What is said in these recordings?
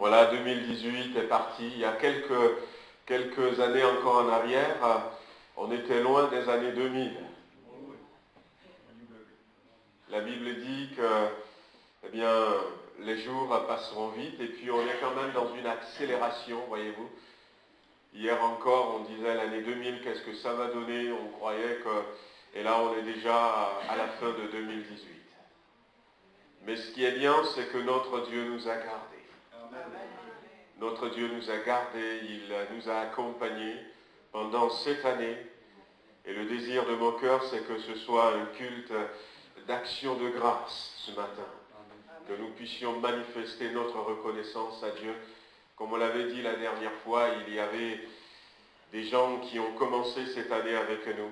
Voilà, 2018 est parti. Il y a quelques années encore en arrière, on était loin des années 2000. La Bible dit que, eh bien, les jours passeront vite et puis on est quand même dans une accélération, voyez-vous. Hier encore, on disait l'année 2000, qu'est-ce que ça va donner? On croyait que... Et là, on est déjà à la fin de 2018. Mais ce qui est bien, c'est que notre Dieu nous a gardés. Notre Dieu nous a gardés, il nous a accompagnés pendant cette année. Et le désir de mon cœur, c'est que ce soit un culte d'action de grâce ce matin. Que nous puissions manifester notre reconnaissance à Dieu. Comme on l'avait dit la dernière fois, il y avait des gens qui ont commencé cette année avec nous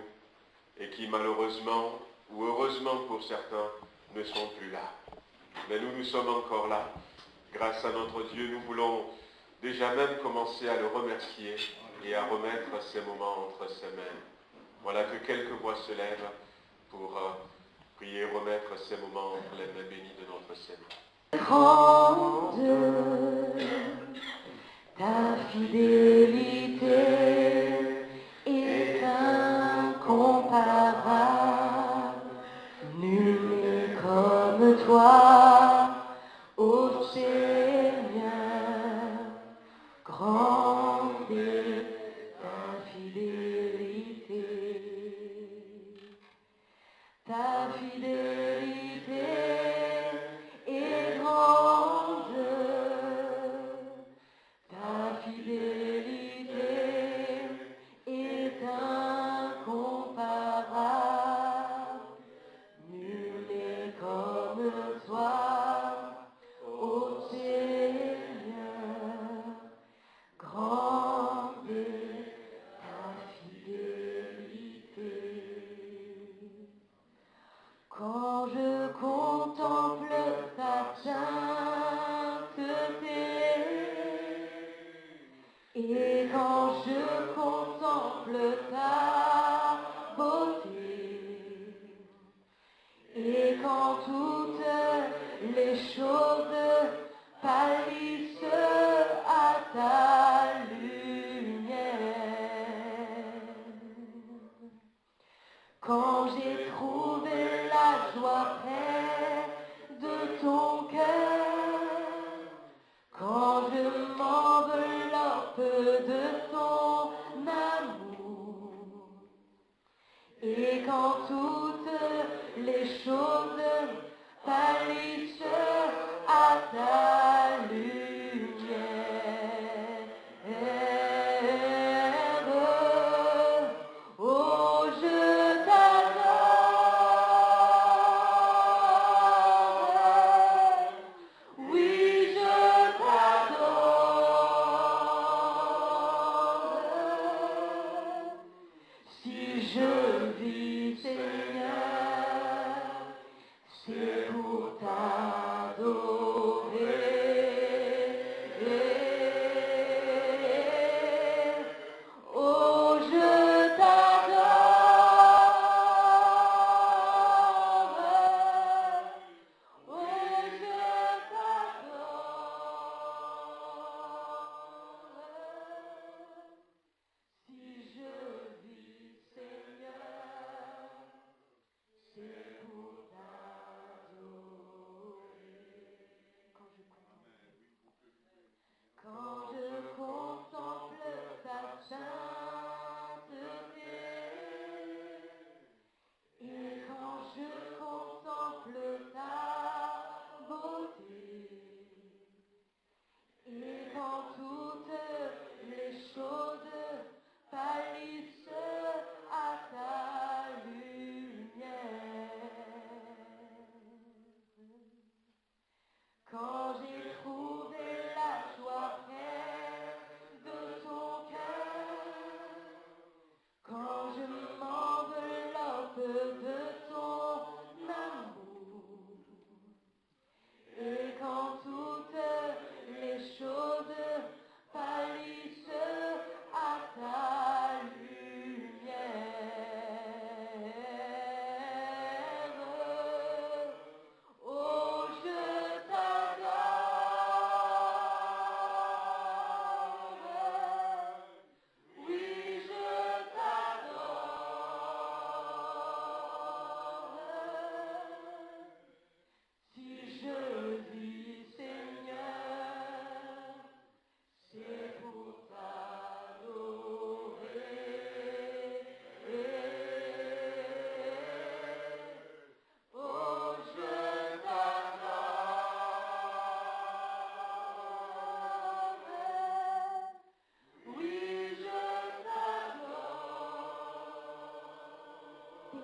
et qui malheureusement, ou heureusement pour certains, ne sont plus là. Mais nous sommes encore là. Grâce à notre Dieu, nous voulons déjà même commencer à le remercier et à remettre ces moments entre ses mains. Voilà que quelques voix se lèvent pour prier, remettre ces moments entre les mains bénies de notre Seigneur. Grande ta fidélité est incomparable, nul n'est comme toi, ô Seigneur. Grande est ta fidélité, ta fidélité est grande, ta fidélité est incomparable, nul n'est comme toi, ô Seigneur. Grande est ta fidélité. Quand je contemple ta sainteté et quand je contemple ta beauté et quand toutes les choses pâlissent à ta lumière, quand j'ai trouvé la joie près de ton cœur, quand je m'enveloppe de ton amour, et quand toutes les choses pâlissent à ta lumière, oh je t'adore, oui je t'adore, si je vis Seigneur.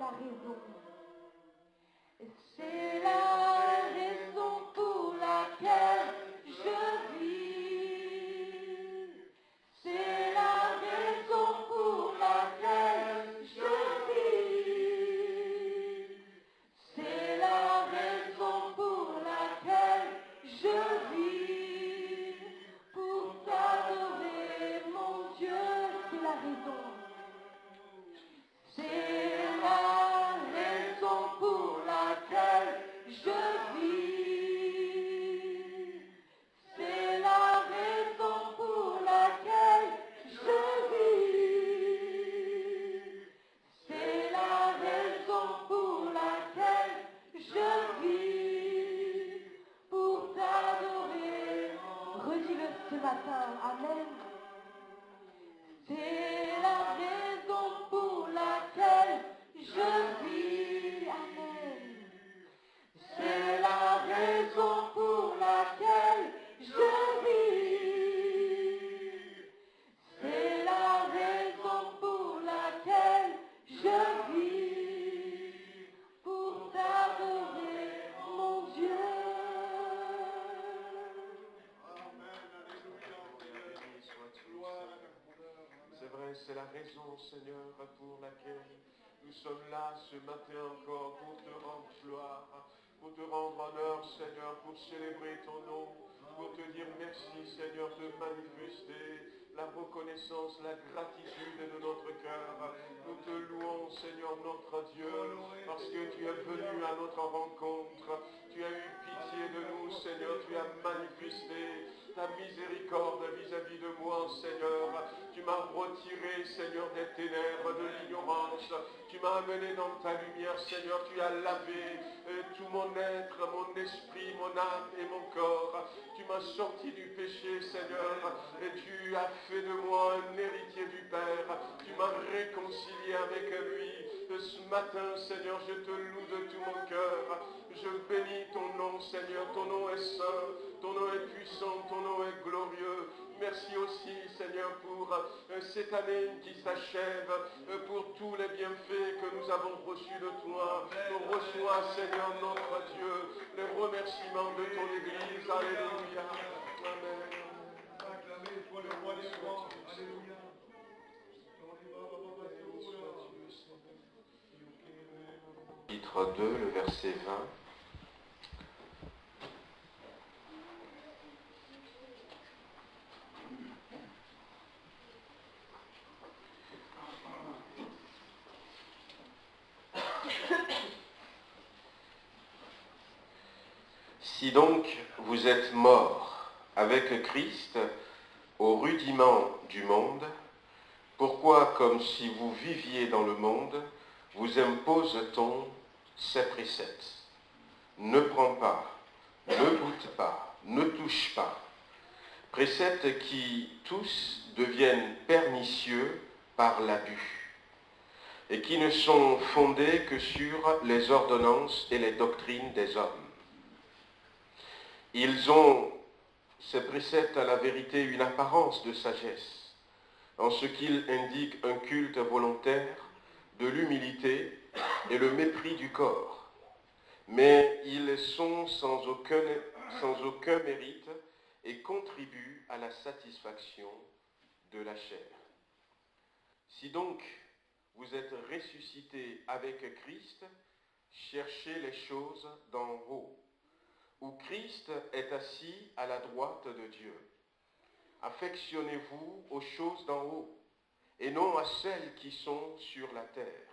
la raison. C'est la raison pour laquelle je vis. C'est la raison pour laquelle je vis. C'est la raison pour laquelle je vis. Pour t'adorer, mon Dieu, c'est la raison. C'est la raison pour laquelle je vis. C'est la raison pour laquelle je vis. C'est la raison pour laquelle je vis. Pour t'adorer. Redis-le ce matin. Amen. C'est la raison pour laquelle je vis. Amen. C'est la raison pour laquelle je vis. C'est la raison pour laquelle je vis. Pour t'adorer, mon Dieu. C'est vrai, c'est la raison, Seigneur, pour laquelle nous sommes là ce matin encore pour te rendre gloire, pour te rendre honneur, Seigneur, pour célébrer ton nom, pour te dire merci, Seigneur, de manifester la reconnaissance, la gratitude de notre cœur. Nous te louons, Seigneur, notre Dieu, parce que tu es venu à notre rencontre. Tu as eu pitié de nous, Seigneur, tu as manifesté ta miséricorde vis-à-vis de moi, Seigneur. Tu m'as retiré, Seigneur, des ténèbres, de l'ignorance. Tu m'as amené dans ta lumière, Seigneur. Tu as lavé tout mon être, mon esprit, mon âme et mon corps. Tu m'as sorti du péché, Seigneur, et tu as fait de moi un héritier du Père. Tu m'as réconcilié avec lui. Ce matin, Seigneur, je te loue de tout mon cœur. Je bénis ton nom, Seigneur. Ton nom est saint, ton nom est puissant, ton nom est glorieux. Merci aussi, Seigneur, pour cette année qui s'achève, pour tous les bienfaits que nous avons reçus de toi. On reçoit, Seigneur, notre Dieu, les remerciements de ton Église. Alléluia. Amen. Acclamez toi le roi des rois. Alléluia. Chapitre 2, le verset 20. Si donc vous êtes morts avec Christ au rudiment du monde, pourquoi, comme si vous viviez dans le monde, vous impose-t-on ces préceptes? Ne prends pas, ne goûte pas, ne touche pas. Préceptes qui tous deviennent pernicieux par l'abus et qui ne sont fondés que sur les ordonnances et les doctrines des hommes. Ils ont, ces préceptes, à la vérité, une apparence de sagesse, en ce qu'ils indiquent un culte volontaire, de l'humilité et le mépris du corps. Mais ils sont sans aucun mérite et contribuent à la satisfaction de la chair. Si donc vous êtes ressuscités avec Christ, cherchez les choses d'en haut, où Christ est assis à la droite de Dieu. Affectionnez-vous aux choses d'en haut, et non à celles qui sont sur la terre,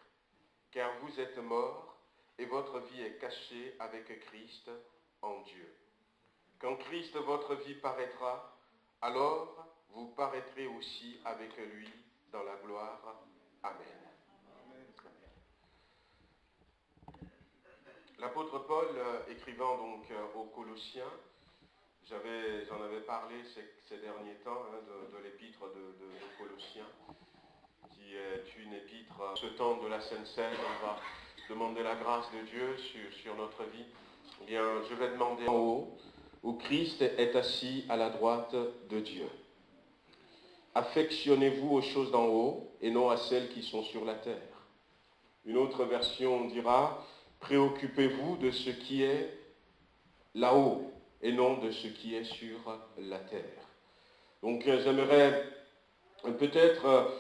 car vous êtes morts, et votre vie est cachée avec Christ en Dieu. Quand Christ, votre vie, paraîtra, alors vous paraîtrez aussi avec lui dans la gloire. Amen. L'apôtre Paul, écrivant donc aux Colossiens, j'en avais parlé ces derniers temps de l'épître de Colossiens, qui est une épître. Ce temps de la Sainte Seine, on va demander la grâce de Dieu sur notre vie. Eh bien, je vais demander en haut, où Christ est assis à la droite de Dieu. Affectionnez-vous aux choses d'en haut et non à celles qui sont sur la terre. Une autre version dira, préoccupez-vous de ce qui est là-haut et non de ce qui est sur la terre. Donc j'aimerais peut-être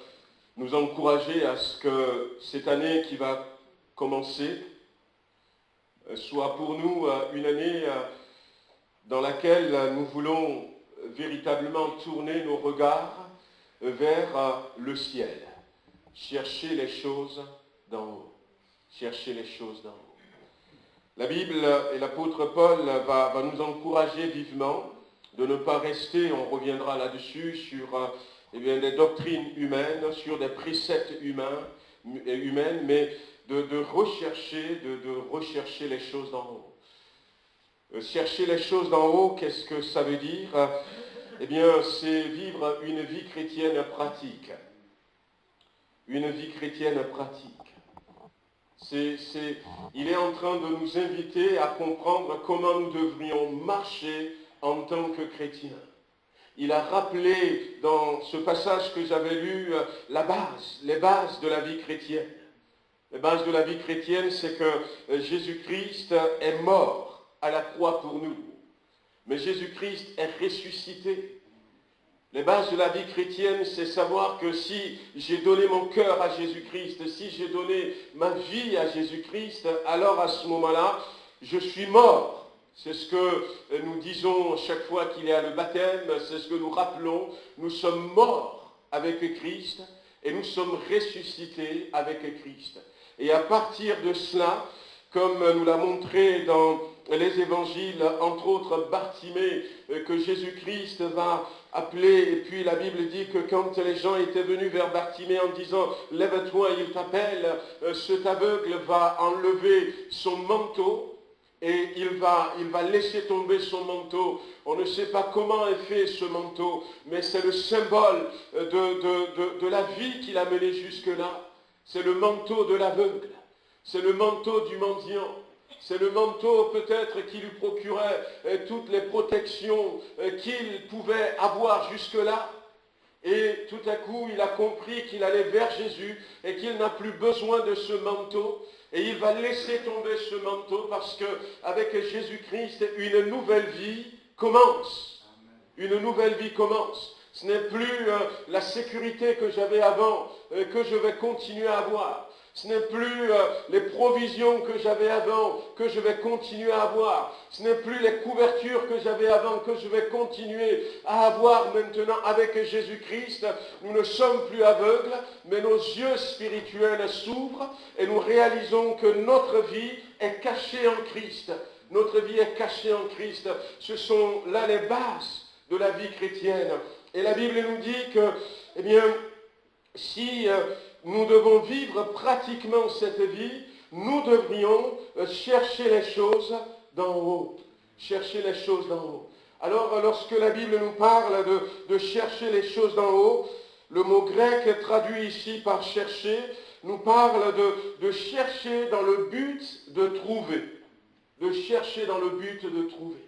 nous encourager à ce que cette année qui va commencer soit pour nous une année dans laquelle nous voulons véritablement tourner nos regards vers le ciel. Chercher les choses d'en haut. Chercher les choses d'en haut. La Bible et l'apôtre Paul va nous encourager vivement de ne pas rester, on reviendra là-dessus, sur des doctrines humaines, sur des préceptes humaines, mais de rechercher les choses d'en haut. Chercher les choses d'en haut, qu'est-ce que ça veut dire? Eh bien, c'est vivre une vie chrétienne pratique. Une vie chrétienne pratique. Il est en train de nous inviter à comprendre comment nous devrions marcher en tant que chrétiens. Il a rappelé dans ce passage que j'avais lu les bases de la vie chrétienne. Les bases de la vie chrétienne, c'est que Jésus-Christ est mort à la croix pour nous. Mais Jésus-Christ est ressuscité. Les bases de la vie chrétienne, c'est savoir que si j'ai donné mon cœur à Jésus-Christ, si j'ai donné ma vie à Jésus-Christ, alors à ce moment-là, je suis mort. C'est ce que nous disons chaque fois qu'il y a le baptême, c'est ce que nous rappelons. Nous sommes morts avec Christ et nous sommes ressuscités avec Christ. Et à partir de cela, comme nous l'a montré dans les évangiles, entre autres Bartimée, que Jésus-Christ va appeler, et puis la Bible dit que quand les gens étaient venus vers Bartimée en disant « Lève-toi, il t'appelle », cet aveugle va enlever son manteau, et il va laisser tomber son manteau. On ne sait pas comment est fait ce manteau, mais c'est le symbole de la vie qu'il a menée jusque-là. C'est le manteau de l'aveugle. C'est le manteau du mendiant. C'est le manteau peut-être qui lui procurait toutes les protections qu'il pouvait avoir jusque-là. Et tout à coup, il a compris qu'il allait vers Jésus et qu'il n'a plus besoin de ce manteau. Et il va laisser tomber ce manteau parce qu'avec Jésus-Christ, une nouvelle vie commence. Une nouvelle vie commence. Ce n'est plus la sécurité que j'avais avant que je vais continuer à avoir. Ce n'est plus les provisions que j'avais avant que je vais continuer à avoir. Ce n'est plus les couvertures que j'avais avant que je vais continuer à avoir maintenant avec Jésus-Christ. Nous ne sommes plus aveugles, mais nos yeux spirituels s'ouvrent et nous réalisons que notre vie est cachée en Christ. Notre vie est cachée en Christ. Ce sont là les bases de la vie chrétienne. Et la Bible nous dit que, eh bien, si nous devons vivre pratiquement cette vie, nous devrions chercher les choses d'en haut. Chercher les choses d'en haut. Alors, lorsque la Bible nous parle de chercher les choses d'en haut, le mot grec traduit ici par chercher, nous parle de chercher dans le but de trouver. De chercher dans le but de trouver.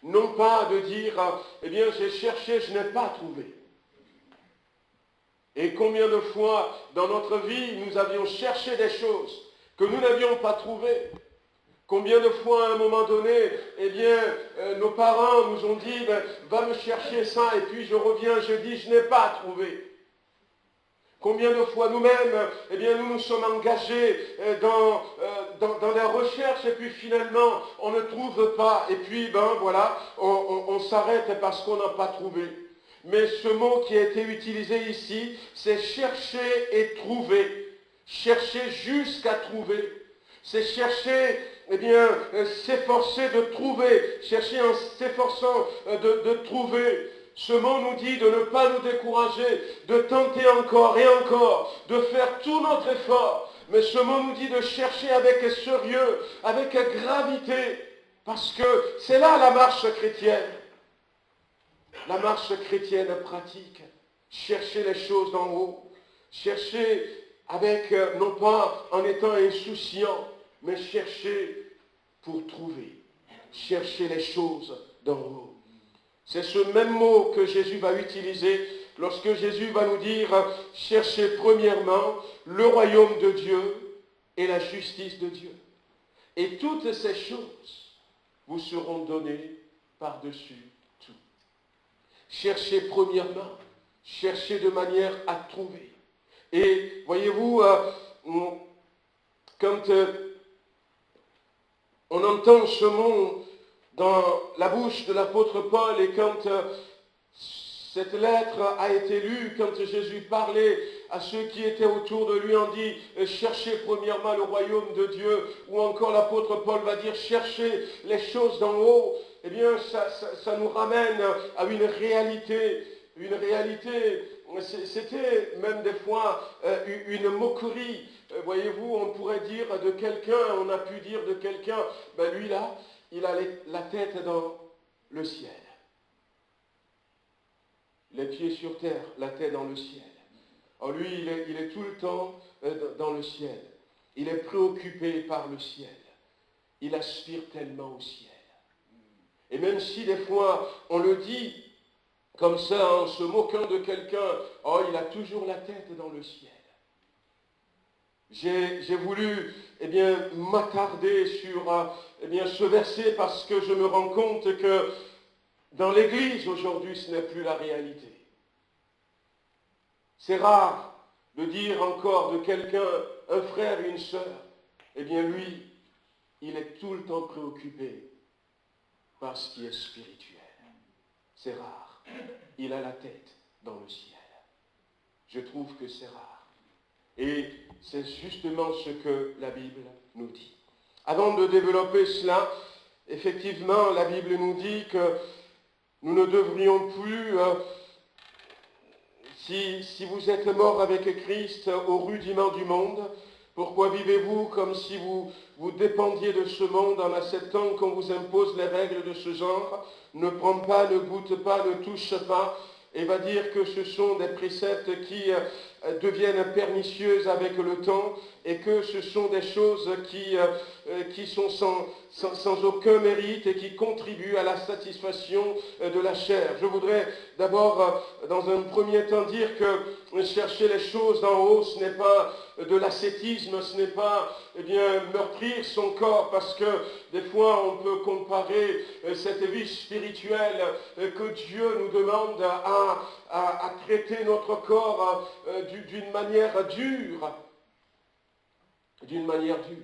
Non pas de dire, eh bien, j'ai cherché, je n'ai pas trouvé. Et combien de fois dans notre vie, nous avions cherché des choses que nous n'avions pas trouvées. Combien de fois à un moment donné, eh bien, nos parents nous ont dit, va me chercher ça, et puis je reviens, je dis, je n'ai pas trouvé. Combien de fois nous-mêmes, eh bien, nous nous sommes engagés dans la recherche, et puis finalement, on ne trouve pas, et puis, voilà, on s'arrête parce qu'on n'a pas trouvé. Mais ce mot qui a été utilisé ici, c'est chercher et trouver. Chercher jusqu'à trouver. C'est chercher, eh bien, s'efforcer de trouver. Chercher en s'efforçant de trouver. Ce mot nous dit de ne pas nous décourager, de tenter encore et encore, de faire tout notre effort. Mais ce mot nous dit de chercher avec sérieux, avec gravité. Parce que c'est là la marche chrétienne. La marche chrétienne pratique, chercher les choses d'en haut, chercher avec, non pas en étant insouciant, mais chercher pour trouver, chercher les choses d'en haut. C'est ce même mot que Jésus va utiliser lorsque Jésus va nous dire, cherchez premièrement le royaume de Dieu et la justice de Dieu. Et toutes ces choses vous seront données par-dessus tout. Cherchez premièrement, cherchez de manière à trouver. Et voyez-vous, quand on entend ce mot dans la bouche de l'apôtre Paul et quand cette lettre a été lue, quand Jésus parlait à ceux qui étaient autour de lui, on dit « Cherchez premièrement le royaume de Dieu » ou encore l'apôtre Paul va dire « Cherchez les choses d'en haut », eh bien ça nous ramène à une réalité. Une réalité, c'était même des fois une moquerie. Voyez-vous, on pourrait dire de quelqu'un, on a pu dire de quelqu'un, ben lui là, il a la tête dans le ciel. Les pieds sur terre, la tête dans le ciel. Alors lui, il est tout le temps dans le ciel. Il est préoccupé par le ciel. Il aspire tellement au ciel. Et même si des fois, on le dit comme ça, en se moquant de quelqu'un, oh, il a toujours la tête dans le ciel. J'ai voulu m'attarder sur ce verset parce que je me rends compte que dans l'Église aujourd'hui, ce n'est plus la réalité. C'est rare de dire encore de quelqu'un, un frère et une sœur, eh bien lui, il est tout le temps préoccupé par ce qui est spirituel. C'est rare. Il a la tête dans le ciel. Je trouve que c'est rare. Et c'est justement ce que la Bible nous dit. Avant de développer cela, effectivement, la Bible nous dit que nous ne devrions plus, si vous êtes mort avec Christ au rudiment du monde, pourquoi vivez-vous comme si vous dépendiez de ce monde en acceptant qu'on vous impose les règles de ce genre? Ne prends pas, ne goûte pas, ne touche pas. Et va dire que ce sont des préceptes qui deviennent pernicieuses avec le temps et que ce sont des choses qui sont sans aucun mérite et qui contribuent à la satisfaction de la chair. Je voudrais d'abord, dans un premier temps, dire que chercher les choses d'en haut, ce n'est pas de l'ascétisme, ce n'est pas meurtrir son corps, parce que des fois on peut comparer cette vie spirituelle que Dieu nous demande à traiter notre corps d'une manière dure. D'une manière dure.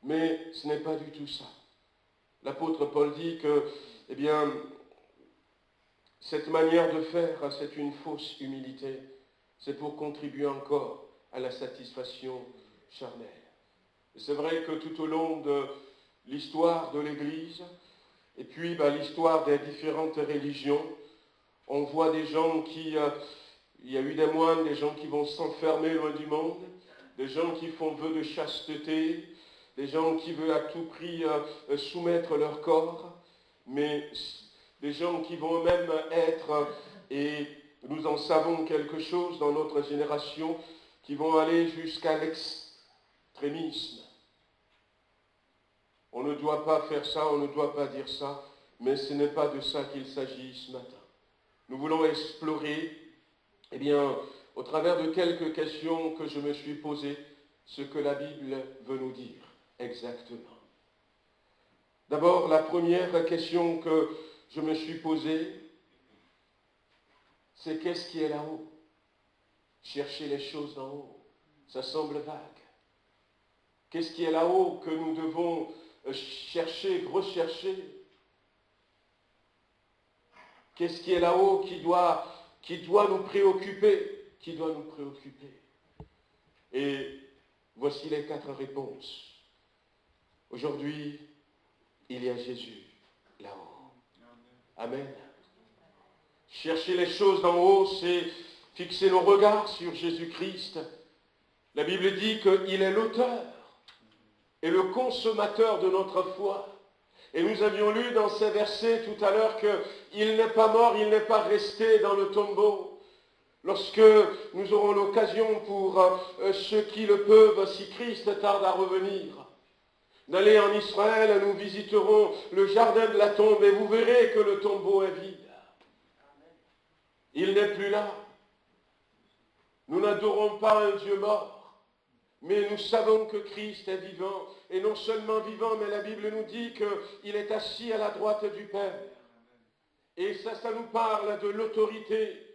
Mais ce n'est pas du tout ça. L'apôtre Paul dit que, cette manière de faire, c'est une fausse humilité. C'est pour contribuer encore à la satisfaction charnelle. C'est vrai que tout au long de l'histoire de l'Église, et puis l'histoire des différentes religions, on voit des gens qui... il y a eu des moines, des gens qui vont s'enfermer loin du monde, des gens qui font vœu de chasteté, des gens qui veulent à tout prix soumettre leur corps, mais des gens qui vont même être, et nous en savons quelque chose dans notre génération, qui vont aller jusqu'à l'extrémisme. On ne doit pas faire ça, on ne doit pas dire ça, mais ce n'est pas de ça qu'il s'agit ce matin. Nous voulons explorer, au travers de quelques questions que je me suis posées, ce que la Bible veut nous dire exactement. D'abord, la première question que je me suis posée, c'est qu'est-ce qui est là-haut? Chercher les choses d'en haut, ça semble vague. Qu'est-ce qui est là-haut que nous devons chercher, rechercher? Qu'est-ce qui est là-haut qui doit nous préoccuper? Qui doit nous préoccuper? Et voici les 4 réponses. Aujourd'hui, il y a Jésus là-haut. Amen. Chercher les choses d'en haut, c'est fixer nos regards sur Jésus-Christ. La Bible dit qu'il est l'auteur et le consommateur de notre foi. Et nous avions lu dans ces versets tout à l'heure qu'il n'est pas mort, il n'est pas resté dans le tombeau. Lorsque nous aurons l'occasion pour ceux qui le peuvent, si Christ tarde à revenir, d'aller en Israël, nous visiterons le jardin de la tombe et vous verrez que le tombeau est vide. Il n'est plus là. Nous n'adorons pas un Dieu mort, Mais nous savons que Christ est vivant, et non seulement vivant, mais la Bible nous dit qu'il est assis à la droite du Père. Et ça nous parle de l'autorité.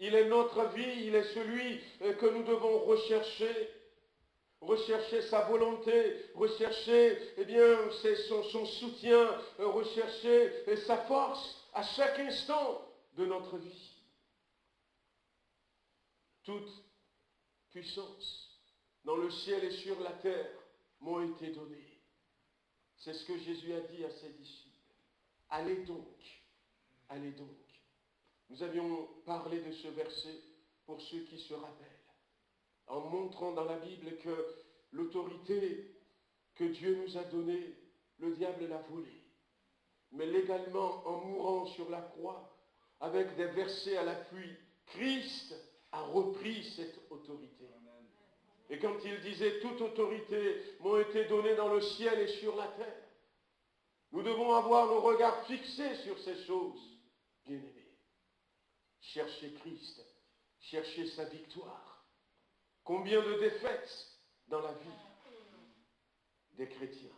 Il est notre vie, il est celui que nous devons rechercher. Rechercher sa volonté, rechercher son soutien, rechercher sa force à chaque instant de notre vie. Toute puissance dans le ciel et sur la terre m'ont été données. C'est ce que Jésus a dit à ses disciples. Allez donc, allez donc. Nous avions parlé de ce verset pour ceux qui se rappellent, en montrant dans la Bible que l'autorité que Dieu nous a donnée, le diable l'a volée. Mais légalement, en mourant sur la croix, avec des versets à l'appui, Christ a repris cette autorité. Et quand il disait « Toute autorité m'ont été données dans le ciel et sur la terre », nous devons avoir nos regards fixés sur ces choses, bien-aimés. Cherchez Christ, cherchez sa victoire. Combien de défaites dans la vie des chrétiens?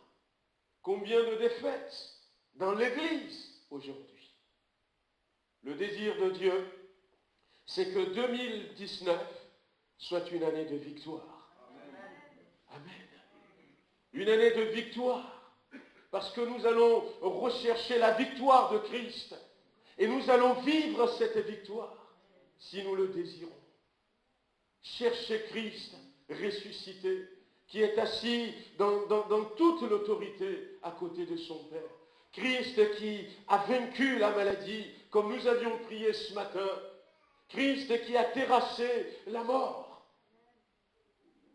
Combien de défaites dans l'Église aujourd'hui? Le désir de Dieu, c'est que 2019 soit une année de victoire. Amen. Une année de victoire. Parce que nous allons rechercher la victoire de Christ. Et nous allons vivre cette victoire si nous le désirons. Cherchez Christ ressuscité, qui est assis dans toute l'autorité à côté de son Père. Christ qui a vaincu la maladie, comme nous avions prié ce matin. Christ qui a terrassé la mort.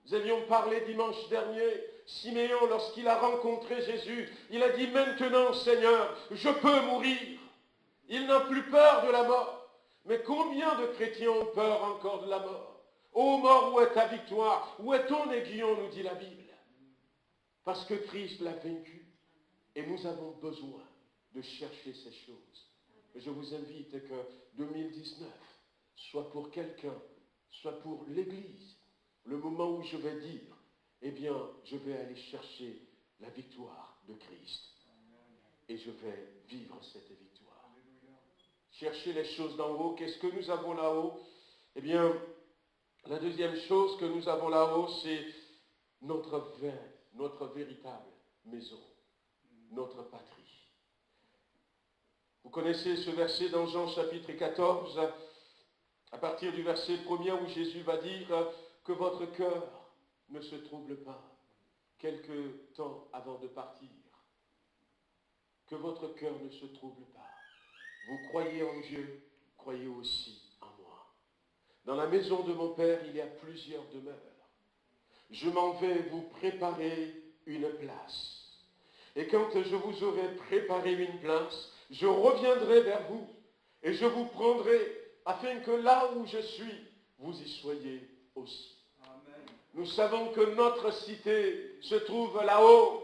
Nous avions parlé dimanche dernier, Siméon, lorsqu'il a rencontré Jésus, il a dit « Maintenant, Seigneur, je peux mourir ». Il n'a plus peur de la mort. Mais combien de chrétiens ont peur encore de la mort? Ô mort, où est ta victoire? Où est ton aiguillon, nous dit la Bible? Parce que Christ l'a vaincu. Et nous avons besoin de chercher ces choses. Je vous invite que 2019 soit pour quelqu'un, soit pour l'Église, le moment où je vais dire, eh bien, je vais aller chercher la victoire de Christ. Et je vais vivre cette victoire. Chercher les choses d'en haut. Qu'est-ce que nous avons là-haut? Eh bien, la deuxième chose que nous avons là-haut, c'est notre véritable maison, notre patrie. Vous connaissez ce verset dans Jean chapitre 14, à partir du verset 1er où Jésus va dire que votre cœur ne se trouble pas quelque temps avant de partir. Que votre cœur ne se trouble pas. Vous croyez en Dieu, croyez aussi en moi. Dans la maison de mon Père, il y a plusieurs demeures. Je m'en vais vous préparer une place. Et quand je vous aurai préparé une place, je reviendrai vers vous et je vous prendrai afin que là où je suis, vous y soyez aussi. Amen. Nous savons que notre cité se trouve là-haut.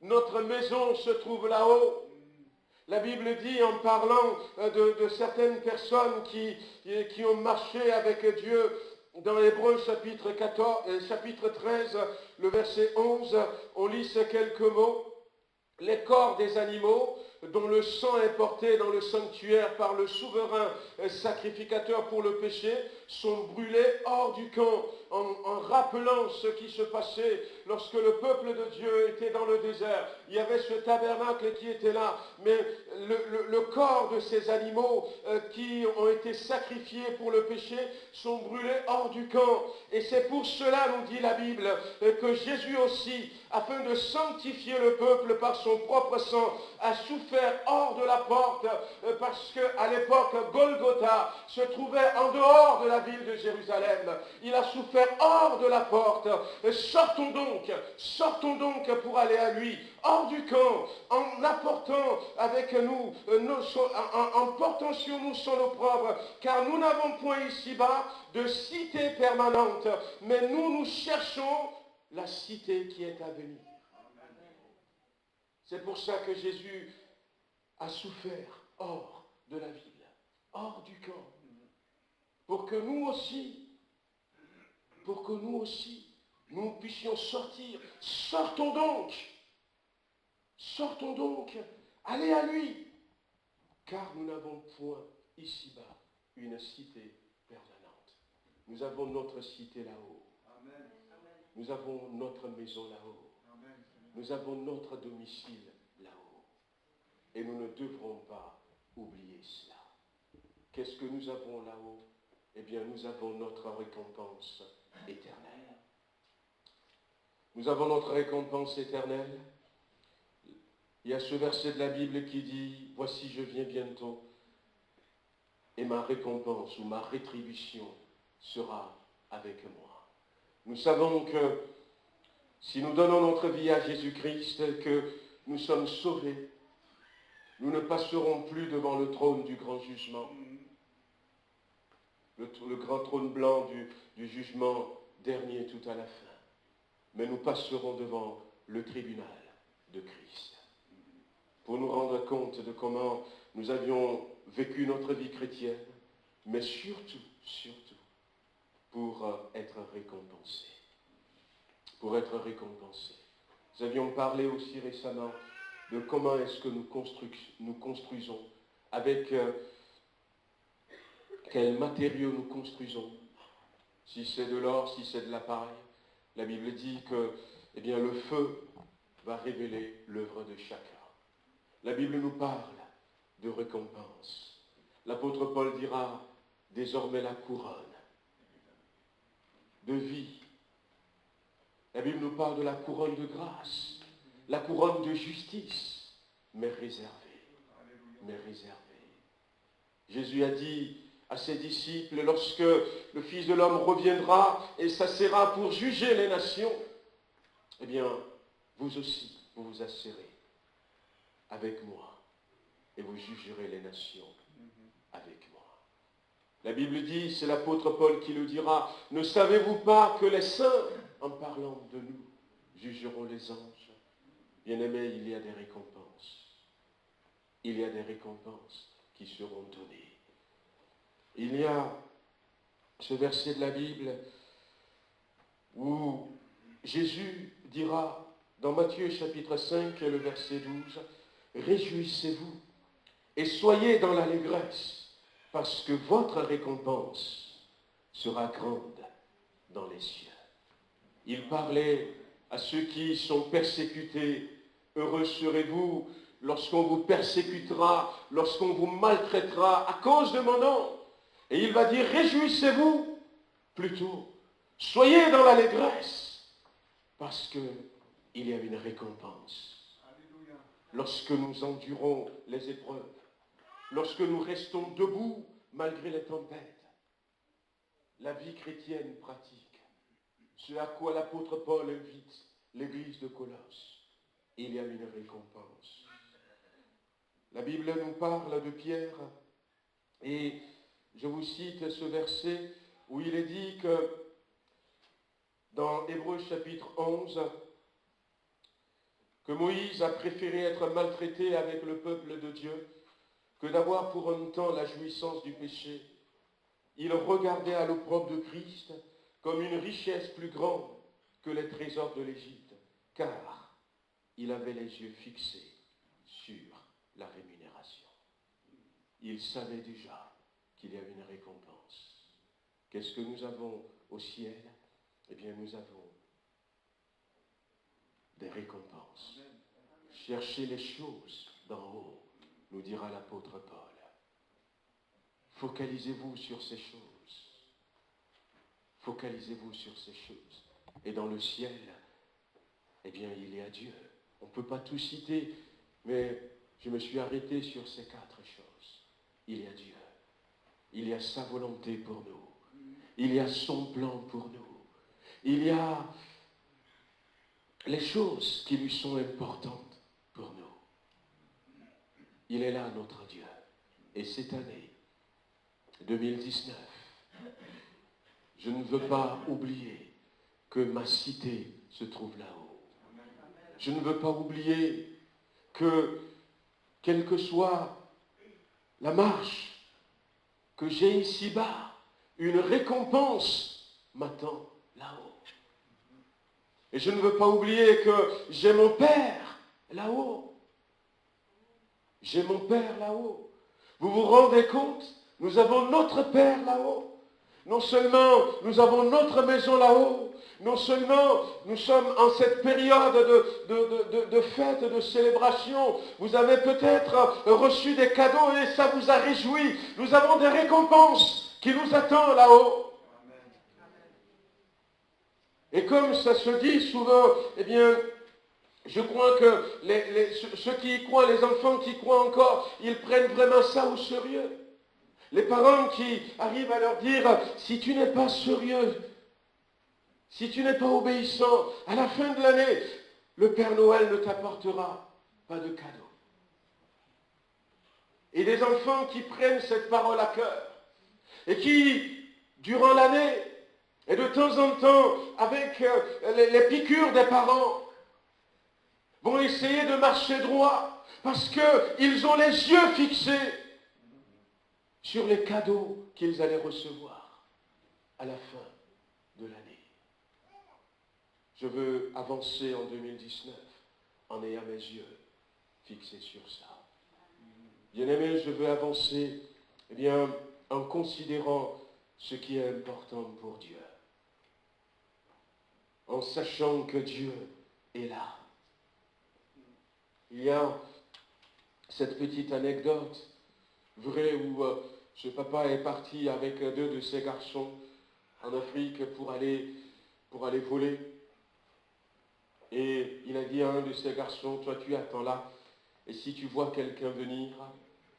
Notre maison se trouve là-haut. La Bible dit, en parlant de certaines personnes qui ont marché avec Dieu, dans Hébreux chapitre 13, le verset 11, on lit ces quelques mots. Les corps des animaux, dont le sang est porté dans le sanctuaire par le souverain sacrificateur pour le péché, sont brûlés hors du camp, en rappelant ce qui se passait lorsque le peuple de Dieu était dans le désert. Il y avait ce tabernacle qui était là, mais le corps de ces animaux qui ont été sacrifiés pour le péché sont brûlés hors du camp. Et c'est pour cela, nous dit la Bible, que Jésus aussi, afin de sanctifier le peuple par son propre sang, a souffert hors de la porte, parce qu'à l'époque, Golgotha se trouvait en dehors de la ville de Jérusalem. Il a souffert hors de la porte. Sortons donc pour aller à lui, hors du camp, en apportant avec nous, en portant sur nous son opprobre, car nous n'avons point ici-bas de cité permanente, mais nous cherchons la cité qui est à venir. C'est pour ça que Jésus a souffert hors de la ville, hors du camp, pour que nous aussi, nous puissions sortir. Sortons donc, allez à lui, car nous n'avons point ici-bas une cité permanente. Nous avons notre cité là-haut. Amen. Nous avons notre maison là-haut. Amen. Nous avons notre domicile là-haut. Et nous ne devrons pas oublier cela. Qu'est-ce que nous avons là-haut? Eh bien, nous avons notre récompense éternelle. Nous avons notre récompense éternelle. Il y a ce verset de la Bible qui dit « Voici, je viens bientôt, et ma récompense ou ma rétribution sera avec moi. » Nous savons que si nous donnons notre vie à Jésus-Christ, que nous sommes sauvés, nous ne passerons plus devant le trône du grand jugement, le grand trône blanc du jugement dernier tout à la fin. Mais nous passerons devant le tribunal de Christ pour nous rendre compte de comment nous avions vécu notre vie chrétienne, mais surtout, pour être récompensés. Pour être récompensés. Nous avions parlé aussi récemment de comment est-ce que nous construisons, avec quels matériaux nous construisons. Si c'est de l'or, si c'est de la paille, la Bible dit que eh bien, le feu va révéler l'œuvre de chacun. La Bible nous parle de récompense. L'apôtre Paul dira désormais la couronne de vie. La Bible nous parle de la couronne de grâce, la couronne de justice, mais réservée. Jésus a dit à ses disciples, lorsque le Fils de l'homme reviendra et s'assiera pour juger les nations, eh bien, vous aussi, vous vous assiérez avec moi et vous jugerez les nations avec moi. La Bible dit, c'est l'apôtre Paul qui le dira, ne savez-vous pas que les saints, en parlant de nous, jugeront les anges? Bien-aimés, il y a des récompenses. Il y a des récompenses qui seront données. Il y a ce verset de la Bible où Jésus dira, dans Matthieu chapitre 5, le verset 12, « Réjouissez-vous et soyez dans l'allégresse, parce que votre récompense sera grande dans les cieux. » Il parlait à ceux qui sont persécutés. « Heureux serez-vous lorsqu'on vous persécutera, lorsqu'on vous maltraitera à cause de mon nom. » Et il va dire, réjouissez-vous plutôt, soyez dans l'allégresse, parce qu'il y a une récompense. Alléluia. Lorsque nous endurons les épreuves, lorsque nous restons debout malgré les tempêtes, la vie chrétienne pratique, ce à quoi l'apôtre Paul invite l'église de Colosse, il y a une récompense. La Bible nous parle de Pierre, et je vous cite ce verset où il est dit que dans Hébreux chapitre 11, que Moïse a préféré être maltraité avec le peuple de Dieu que d'avoir pour un temps la jouissance du péché. Il regardait à l'opprobre de Christ comme une richesse plus grande que les trésors de l'Égypte, car il avait les yeux fixés sur la rémunération. Il savait déjà qu'il y avait une récompense. Qu'est-ce que nous avons au ciel? Eh bien, nous avons des récompenses. Cherchez les choses d'en haut, nous dira l'apôtre Paul. Focalisez-vous sur ces choses. Focalisez-vous sur ces choses. Et dans le ciel, eh bien, il y a Dieu. On ne peut pas tout citer, mais je me suis arrêté sur ces 4 choses. Il y a Dieu. Il y a sa volonté pour nous. Il y a son plan pour nous. Il y a les choses qui lui sont importantes pour nous. Il est là, notre Dieu. Et cette année, 2019, je ne veux pas oublier que ma cité se trouve là-haut. Je ne veux pas oublier que, quelle que soit la marche que j'ai ici-bas, une récompense m'attend là-haut. Et je ne veux pas oublier que j'ai mon Père là-haut. J'ai mon Père là-haut. Vous vous rendez compte? Nous avons notre Père là-haut. Non seulement nous avons notre maison là-haut, non seulement nous sommes en cette période de fête, de célébration, vous avez peut-être reçu des cadeaux et ça vous a réjoui. Nous avons des récompenses qui nous attendent là-haut. Et comme ça se dit souvent, eh bien, je crois que ceux qui y croient, les enfants qui y croient encore, ils prennent vraiment ça au sérieux. Les parents qui arrivent à leur dire, si tu n'es pas sérieux, si tu n'es pas obéissant, à la fin de l'année, le Père Noël ne t'apportera pas de cadeau. Et des enfants qui prennent cette parole à cœur et qui, durant l'année, et de temps en temps, avec les piqûres des parents, vont essayer de marcher droit parce qu'ils ont les yeux fixés sur les cadeaux qu'ils allaient recevoir à la fin de l'année. Je veux avancer en 2019 en ayant mes yeux fixés sur ça. Bien-aimé, je veux avancer en considérant ce qui est important pour Dieu. En sachant que Dieu est là. Il y a cette petite anecdote vraie où ce papa est parti avec 2 de ses garçons en Afrique pour aller voler. Et il a dit à un de ses garçons, toi tu attends là, et si tu vois quelqu'un venir,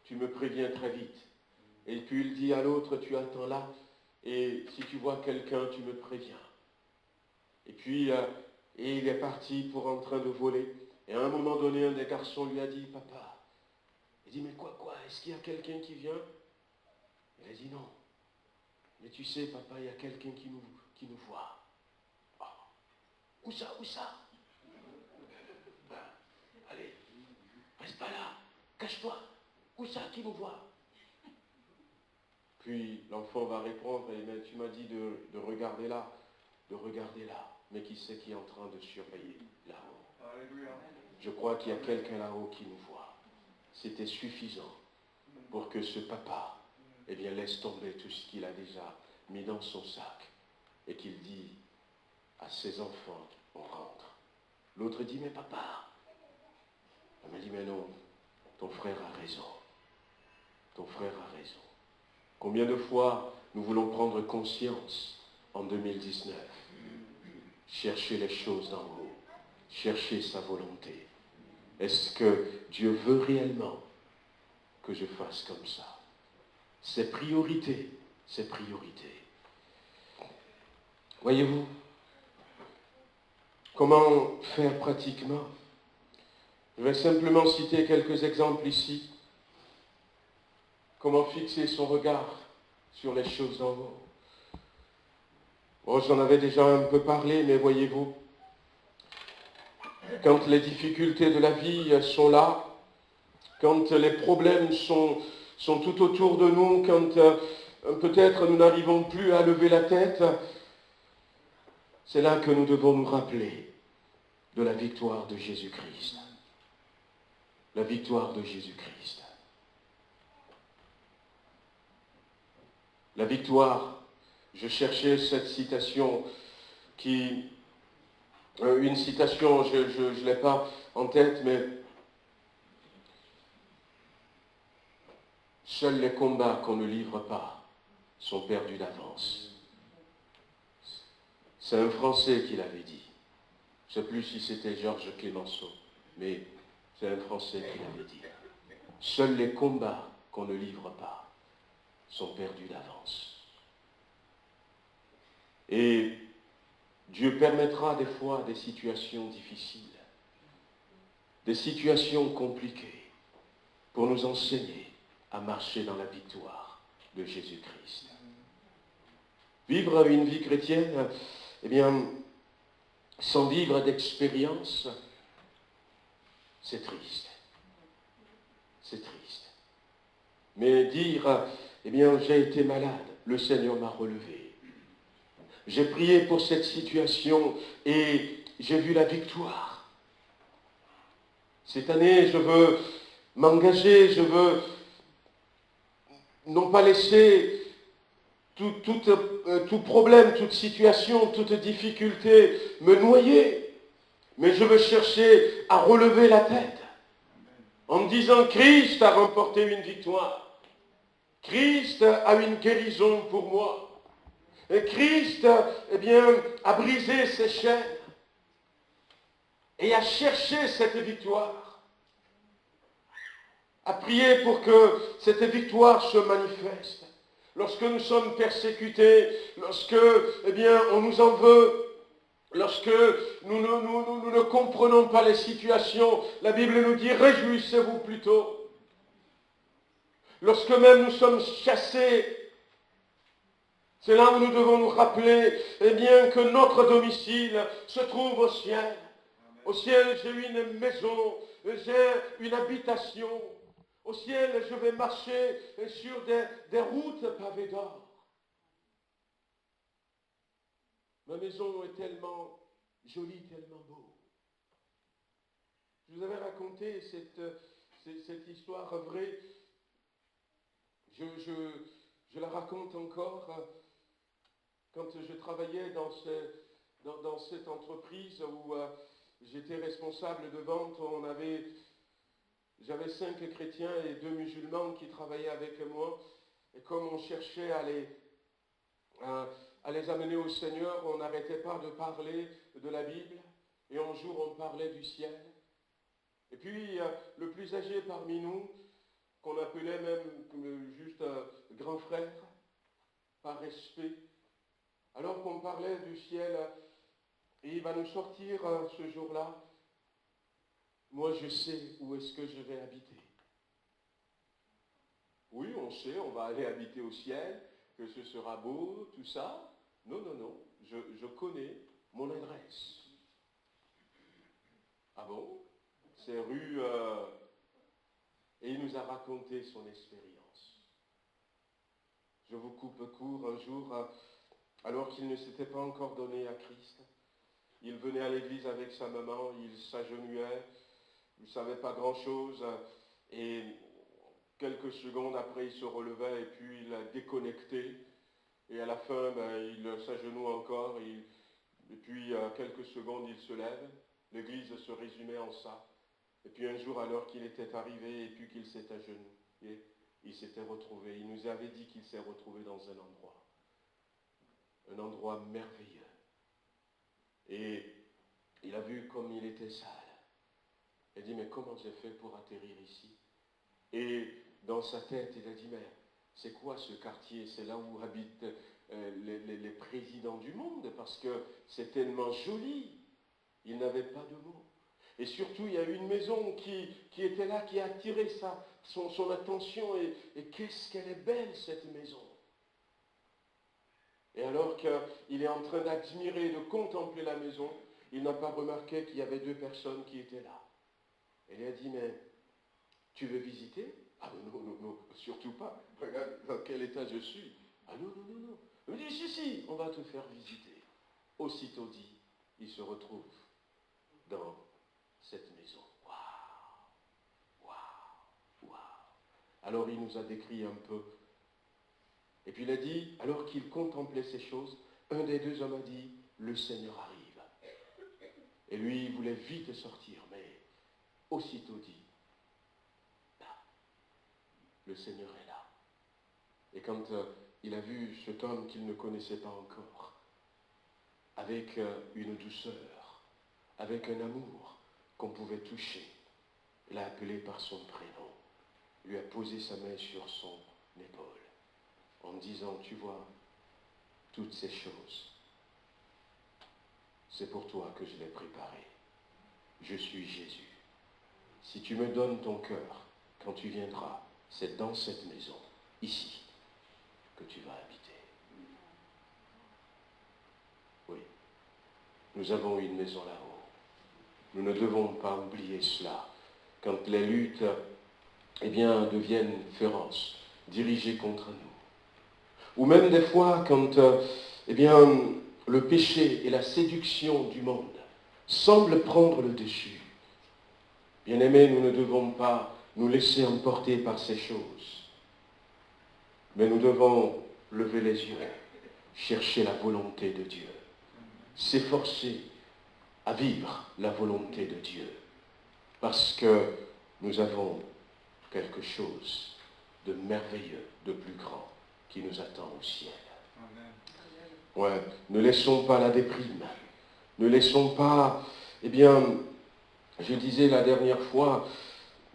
tu me préviens très vite. Et puis il dit à l'autre, tu attends là, et si tu vois quelqu'un, tu me préviens. Et puis, et il est parti pour en train de voler. Et à un moment donné, un des garçons lui a dit, papa, il dit, mais quoi, est-ce qu'il y a quelqu'un qui vient? Il a dit, non. Mais tu sais, papa, il y a quelqu'un qui nous voit. Oh. Où ça? Ben, allez, reste pas là, cache-toi. Où ça qui nous voit? Puis l'enfant va répondre, mais tu m'as dit de regarder là, mais qui c'est qui est en train de surveiller là-haut? Alléluia. Je crois qu'il y a quelqu'un là-haut qui nous voit. C'était suffisant pour que ce papa, laisse tomber tout ce qu'il a déjà mis dans son sac et qu'il dit à ses enfants, on rentre. L'autre dit, mais papa. Elle m'a dit, mais non, ton frère a raison. Ton frère a raison. Combien de fois nous voulons prendre conscience en 2019? Chercher les choses d'en haut. Chercher sa volonté. Est-ce que Dieu veut réellement que je fasse comme ça? C'est priorité. Voyez-vous, comment faire pratiquement? Je vais simplement citer quelques exemples ici. Comment fixer son regard sur les choses d'en haut. Bon, j'en avais déjà un peu parlé, mais voyez-vous, quand les difficultés de la vie sont là, quand les problèmes sont tout autour de nous, quand peut-être nous n'arrivons plus à lever la tête, c'est là que nous devons nous rappeler de la victoire de Jésus-Christ. La victoire de Jésus-Christ. La victoire, je cherchais cette citation une citation, je ne l'ai pas en tête, mais seuls les combats qu'on ne livre pas sont perdus d'avance. C'est un Français qui l'avait dit. Je ne sais plus si c'était Georges Clemenceau, mais c'est un Français qui l'avait dit. Seuls les combats qu'on ne livre pas sont perdus d'avance. Et Dieu permettra des fois des situations difficiles, des situations compliquées, pour nous enseigner à marcher dans la victoire de Jésus-Christ. Vivre une vie chrétienne, sans vivre d'expérience, c'est triste. C'est triste. Mais dire, j'ai été malade, le Seigneur m'a relevé. J'ai prié pour cette situation et j'ai vu la victoire. Cette année, je veux m'engager, je veux non pas laisser tout problème, toute situation, toute difficulté me noyer, mais je veux chercher à relever la tête en me disant Christ a remporté une victoire. Christ a une guérison pour moi. Et Christ, eh bien, a brisé ses chaînes et a cherché cette victoire. A prié pour que cette victoire se manifeste. Lorsque nous sommes persécutés, lorsque, eh bien, on nous en veut, lorsque nous ne comprenons pas les situations, la Bible nous dit réjouissez-vous plutôt. Lorsque même nous sommes chassés, c'est là où nous devons nous rappeler, eh bien, que notre domicile se trouve au ciel. Au ciel, j'ai une maison, j'ai une habitation. Au ciel, je vais marcher sur des routes pavées d'or. Ma maison est tellement jolie, tellement beau. Je vous avais raconté cette histoire vraie. Je la raconte encore. Quand je travaillais dans cette entreprise où j'étais responsable de vente, j'avais 5 chrétiens et 2 musulmans qui travaillaient avec moi. Et comme on cherchait à les amener au Seigneur, on n'arrêtait pas de parler de la Bible. Et un jour, on parlait du ciel. Et puis, le plus âgé parmi nous, qu'on appelait même juste grand frère, par respect, alors qu'on parlait du ciel, et il va nous sortir ce jour-là, moi je sais où est-ce que je vais habiter. Oui, on sait, on va aller habiter au ciel, que ce sera beau, tout ça. Non, je connais mon adresse. Ah bon? C'est rue... Et il nous a raconté son expérience. Je vous coupe court, un jour, alors qu'il ne s'était pas encore donné à Christ, il venait à l'église avec sa maman, il s'agenouillait, il ne savait pas grand-chose, et quelques secondes après, il se relevait et puis il a déconnecté. Et à la fin, il s'agenouille encore, et puis quelques secondes, il se lève. L'église se résumait en ça. Et puis un jour, alors qu'il était arrivé et puis qu'il s'est agenouillé, il s'était retrouvé. Il nous avait dit qu'il s'est retrouvé dans un endroit merveilleux. Et il a vu comme il était sale. Il a dit, mais comment j'ai fait pour atterrir ici? Et dans sa tête, il a dit, mais c'est quoi ce quartier? C'est là où habitent les présidents du monde, parce que c'est tellement joli. Il n'avait pas de mots. Et surtout, il y a une maison qui était là, qui a attiré son attention. Et qu'est-ce qu'elle est belle, cette maison. Et alors qu'il est en train d'admirer, de contempler la maison, il n'a pas remarqué qu'il y avait 2 personnes qui étaient là. Et il a dit, mais tu veux visiter? Ah non, surtout pas. Regarde dans quel état je suis. Ah non. Il me dit, si, on va te faire visiter. Aussitôt dit, il se retrouve dans cette maison. Waouh. Alors il nous a décrit un peu. Et puis il a dit, alors qu'il contemplait ces choses, un des 2 hommes a dit, le Seigneur arrive. Et lui, il voulait vite sortir, mais aussitôt dit, là, le Seigneur est là. Et quand il a vu cet homme qu'il ne connaissait pas encore, avec une douceur, avec un amour qu'on pouvait toucher, il l'a appelé par son prénom, lui a posé sa main sur son épaule, en disant, tu vois, toutes ces choses, c'est pour toi que je l'ai préparé. Je suis Jésus. Si tu me donnes ton cœur, quand tu viendras, c'est dans cette maison, ici, que tu vas habiter. Oui, nous avons une maison là-haut. Nous ne devons pas oublier cela. Quand les luttes, deviennent féroces, dirigées contre nous. Ou même des fois, quand, le péché et la séduction du monde semble prendre le dessus. Bien-aimés, nous ne devons pas nous laisser emporter par ces choses, mais nous devons lever les yeux, chercher la volonté de Dieu, s'efforcer à vivre la volonté de Dieu, parce que nous avons quelque chose de merveilleux, de plus grand, qui nous attend au ciel. Ouais, ne laissons pas la déprime, ne laissons pas, eh bien, je disais la dernière fois,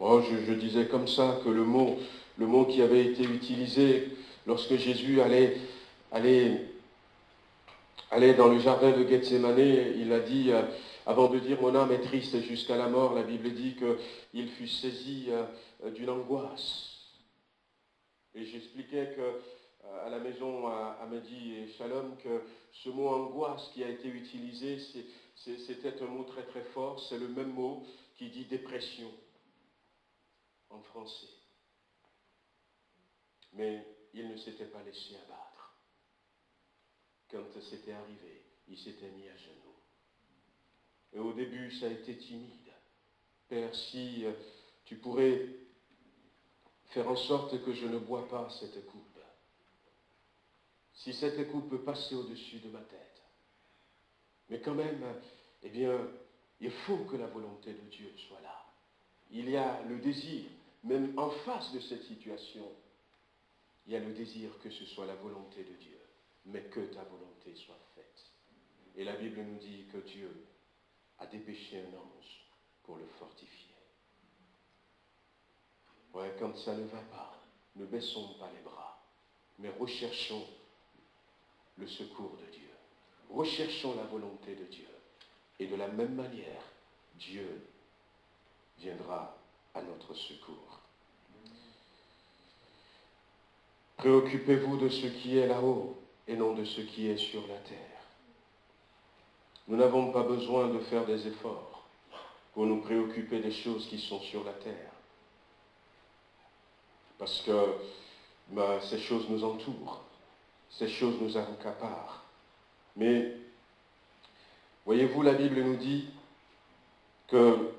je disais comme ça que le mot qui avait été utilisé lorsque Jésus allait dans le jardin de Gethsémane, il a dit, avant de dire mon âme est triste jusqu'à la mort, la Bible dit qu'il fut saisi d'une angoisse. Et j'expliquais à la maison à Mehdi et Shalom que ce mot angoisse qui a été utilisé, c'était un mot très très fort, c'est le même mot qui dit dépression en français. Mais il ne s'était pas laissé abattre. Quand c'était arrivé, il s'était mis à genoux. Et au début, ça a été timide. Père, si tu pourrais faire en sorte que je ne bois pas cette coupe. Si cette coupe peut passer au-dessus de ma tête. Mais quand même, eh bien, il faut que la volonté de Dieu soit là. Il y a le désir, même en face de cette situation, il y a le désir que ce soit la volonté de Dieu, mais que ta volonté soit faite. Et la Bible nous dit que Dieu a dépêché un ange pour le fortifier. Ouais, quand ça ne va pas, ne baissons pas les bras, mais recherchons le secours de Dieu. Recherchons la volonté de Dieu. Et de la même manière, Dieu viendra à notre secours. Préoccupez-vous de ce qui est là-haut et non de ce qui est sur la terre. Nous n'avons pas besoin de faire des efforts pour nous préoccuper des choses qui sont sur la terre. Parce que ces choses nous entourent, ces choses nous accaparent. Mais, voyez-vous, la Bible nous dit que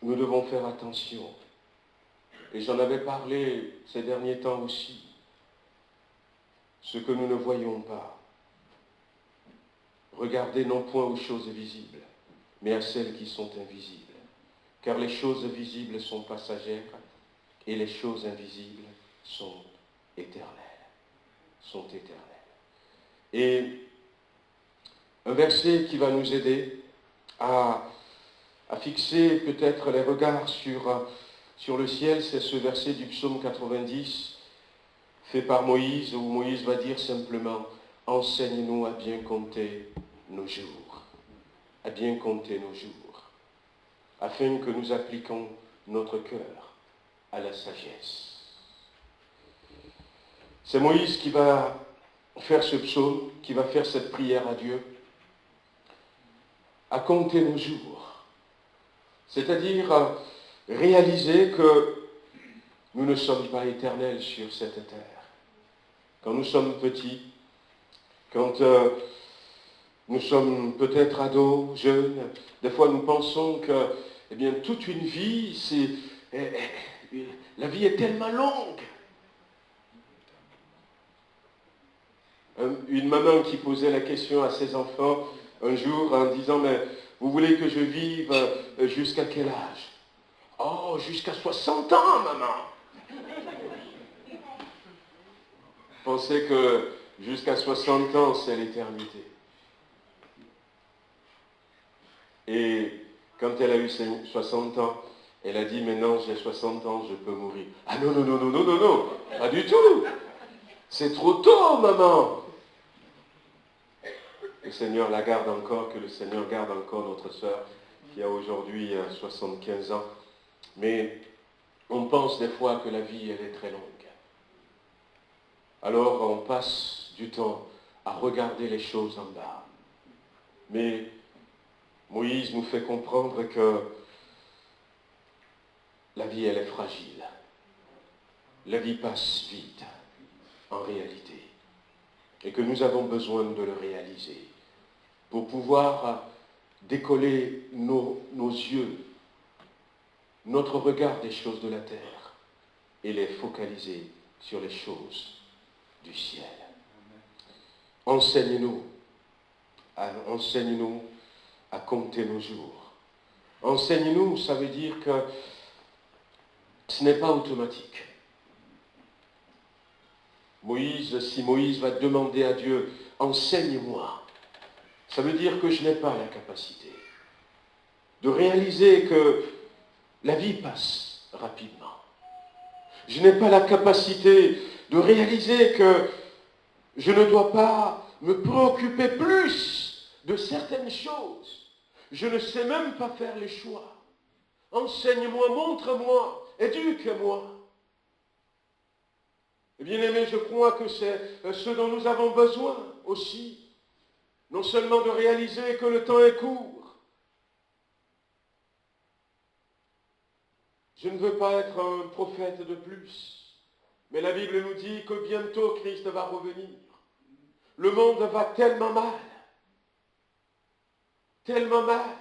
nous devons faire attention. Et j'en avais parlé ces derniers temps aussi. Ce que nous ne voyons pas. Regardez non point aux choses visibles, mais à celles qui sont invisibles. Car les choses visibles sont passagères et les choses invisibles sont éternelles. Et un verset qui va nous aider à fixer peut-être les regards sur le ciel, c'est ce verset du psaume 90, fait par Moïse, où Moïse va dire simplement « Enseigne-nous à bien compter nos jours, à bien compter nos jours, afin que nous appliquions notre cœur à la sagesse. » C'est Moïse qui va faire ce psaume, qui va faire cette prière à Dieu, à compter nos jours, c'est-à-dire réaliser que nous ne sommes pas éternels sur cette terre. Quand nous sommes petits, quand nous sommes peut-être ados, jeunes, des fois nous pensons que, eh bien, toute une vie, la vie est tellement longue. Une maman qui posait la question à ses enfants un jour en disant « Mais vous voulez que je vive jusqu'à quel âge ?»« Oh, jusqu'à 60 ans, maman !» Pensez que jusqu'à 60 ans, c'est l'éternité. Et quand elle a eu ses 60 ans, elle a dit « Maintenant, j'ai 60 ans, je peux mourir. » Ah non, non, non, non, non, non, non, pas du tout. C'est trop tôt, maman. Le Seigneur la garde encore, que le Seigneur garde encore notre sœur qui a aujourd'hui 75 ans. Mais on pense des fois que la vie, elle est très longue. Alors on passe du temps à regarder les choses en bas. Mais Moïse nous fait comprendre que la vie, elle est fragile. La vie passe vite, en réalité. Et que nous avons besoin de le réaliser pour pouvoir décoller nos yeux, notre regard des choses de la terre et les focaliser sur les choses du ciel. Enseigne-nous à compter nos jours. Enseigne-nous, ça veut dire que ce n'est pas automatique. Si Moïse va demander à Dieu, enseigne-moi, ça veut dire que je n'ai pas la capacité de réaliser que la vie passe rapidement. Je n'ai pas la capacité de réaliser que je ne dois pas me préoccuper plus de certaines choses. Je ne sais même pas faire les choix. Enseigne-moi, montre-moi, éduque-moi. Et bien aimé, je crois que c'est ce dont nous avons besoin aussi. Non seulement de réaliser que le temps est court. Je ne veux pas être un prophète de plus. Mais la Bible nous dit que bientôt Christ va revenir. Le monde va tellement mal. Tellement mal.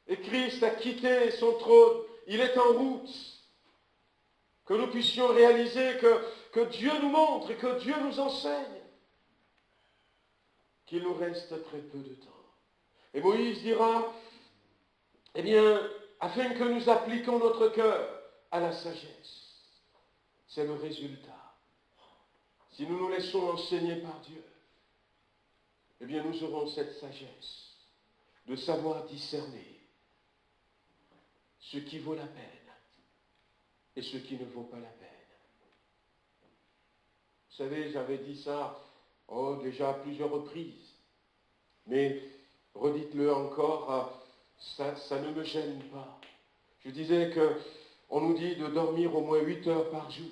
Et Christ a quitté son trône. Il est en route. Que nous puissions réaliser que Dieu nous montre et que Dieu nous enseigne. Qu'il nous reste très peu de temps. Et Moïse dira, eh bien, afin que nous appliquions notre cœur à la sagesse. C'est le résultat. Si nous nous laissons enseigner par Dieu, eh bien nous aurons cette sagesse de savoir discerner ce qui vaut la peine et ce qui ne vaut pas la peine. Vous savez, j'avais dit ça déjà à plusieurs reprises, mais redites-le encore, ça ne me gêne pas. Je disais qu'on nous dit de dormir au moins 8 heures par jour.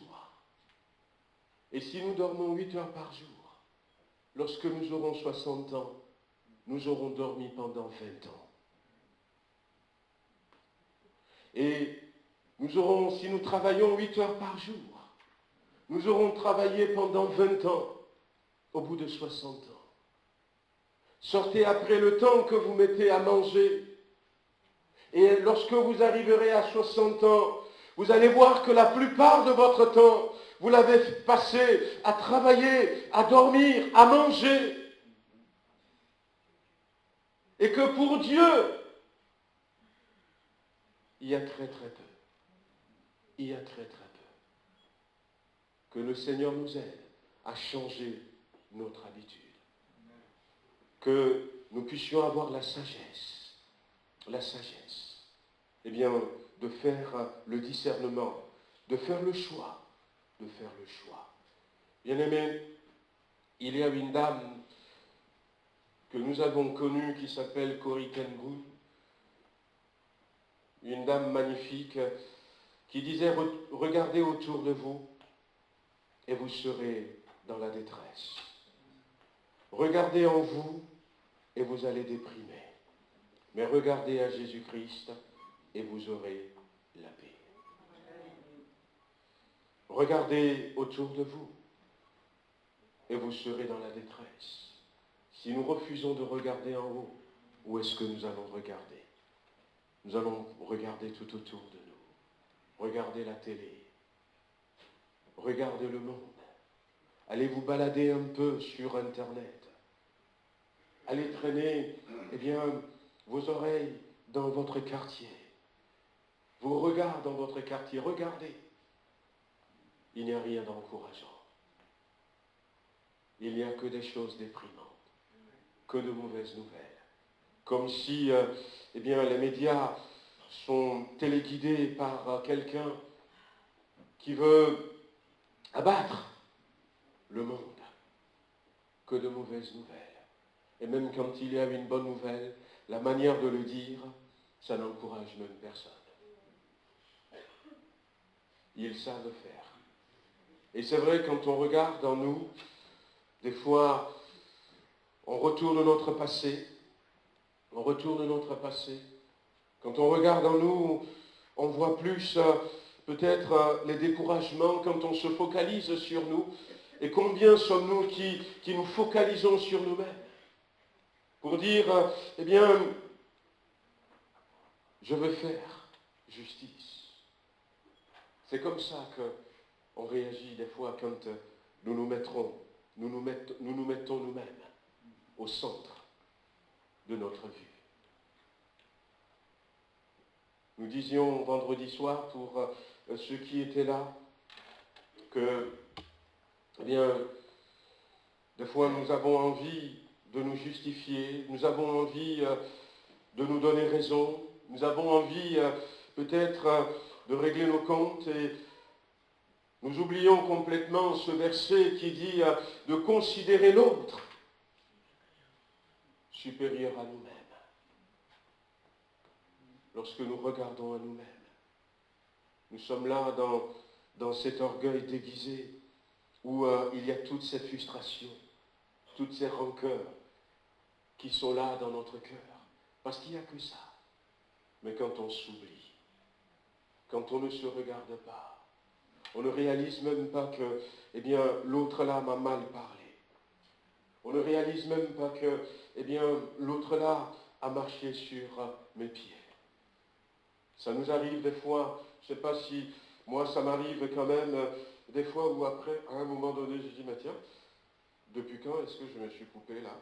Et si nous dormons 8 heures par jour, lorsque nous aurons 60 ans, nous aurons dormi pendant 20 ans. Et si nous travaillons 8 heures par jour, nous aurons travaillé pendant 20 ans, au bout de 60 ans. Sortez après le temps que vous mettez à manger. Et lorsque vous arriverez à 60 ans, vous allez voir que la plupart de votre temps, vous l'avez passé à travailler, à dormir, à manger. Et que pour Dieu, il y a très très peu. Il y a très très peu. Que le Seigneur nous aide à changer notre habitude. Que nous puissions avoir la sagesse. La sagesse. Eh bien, de faire le discernement, de faire le choix. De faire le choix. Bien-aimés, il y a une dame que nous avons connue qui s'appelle Corrie ten Boom. Une dame magnifique qui disait « Regardez autour de vous et vous serez dans la détresse. Regardez en vous et vous allez déprimer. Mais regardez à Jésus-Christ et vous aurez la paix. Regardez autour de vous et vous serez dans la détresse. Si nous refusons de regarder en haut, où est-ce que nous allons regarder? Nous allons regarder tout autour de nous. Regardez la télé. Regardez le monde. Allez vous balader un peu sur Internet. Allez traîner, eh bien, vos oreilles dans votre quartier. Vos regards dans votre quartier. Regardez. Il n'y a rien d'encourageant. Il n'y a que des choses déprimantes. Que de mauvaises nouvelles. Comme si, eh bien, les médias sont téléguidés par quelqu'un qui veut abattre le monde. Que de mauvaises nouvelles. Et même quand il y a une bonne nouvelle, la manière de le dire, ça n'encourage même personne. Ils savent le faire. Et c'est vrai, quand on regarde en nous, des fois, on retourne notre passé. On retourne notre passé. Quand on regarde en nous, on voit plus peut-être les découragements quand on se focalise sur nous. Et combien sommes-nous qui nous focalisons sur nous-mêmes? pour dire, eh bien, je veux faire justice. C'est comme ça qu'on réagit des fois quand nous nous mettons nous-mêmes au centre de notre vue. Nous disions vendredi soir pour ceux qui étaient là que, eh bien, des fois nous avons envie de nous justifier, nous avons envie de nous donner raison, nous avons envie peut-être de régler nos comptes et nous oublions complètement ce verset qui dit de considérer l'autre supérieur à nous-mêmes. Lorsque nous regardons à nous-mêmes, nous sommes là dans cet orgueil déguisé où il y a toute cette frustration, toutes ces rancœurs qui sont là dans notre cœur. Parce qu'il n'y a que ça. Mais quand on s'oublie, quand on ne se regarde pas, on ne réalise même pas que, eh bien, l'autre là m'a mal parlé. On ne réalise même pas que, eh bien, l'autre là a marché sur mes pieds. Ça nous arrive des fois, je ne sais pas si, moi ça m'arrive quand même, des fois où après, à un moment donné, je dis, mais tiens, depuis quand est-ce que je me suis coupé là?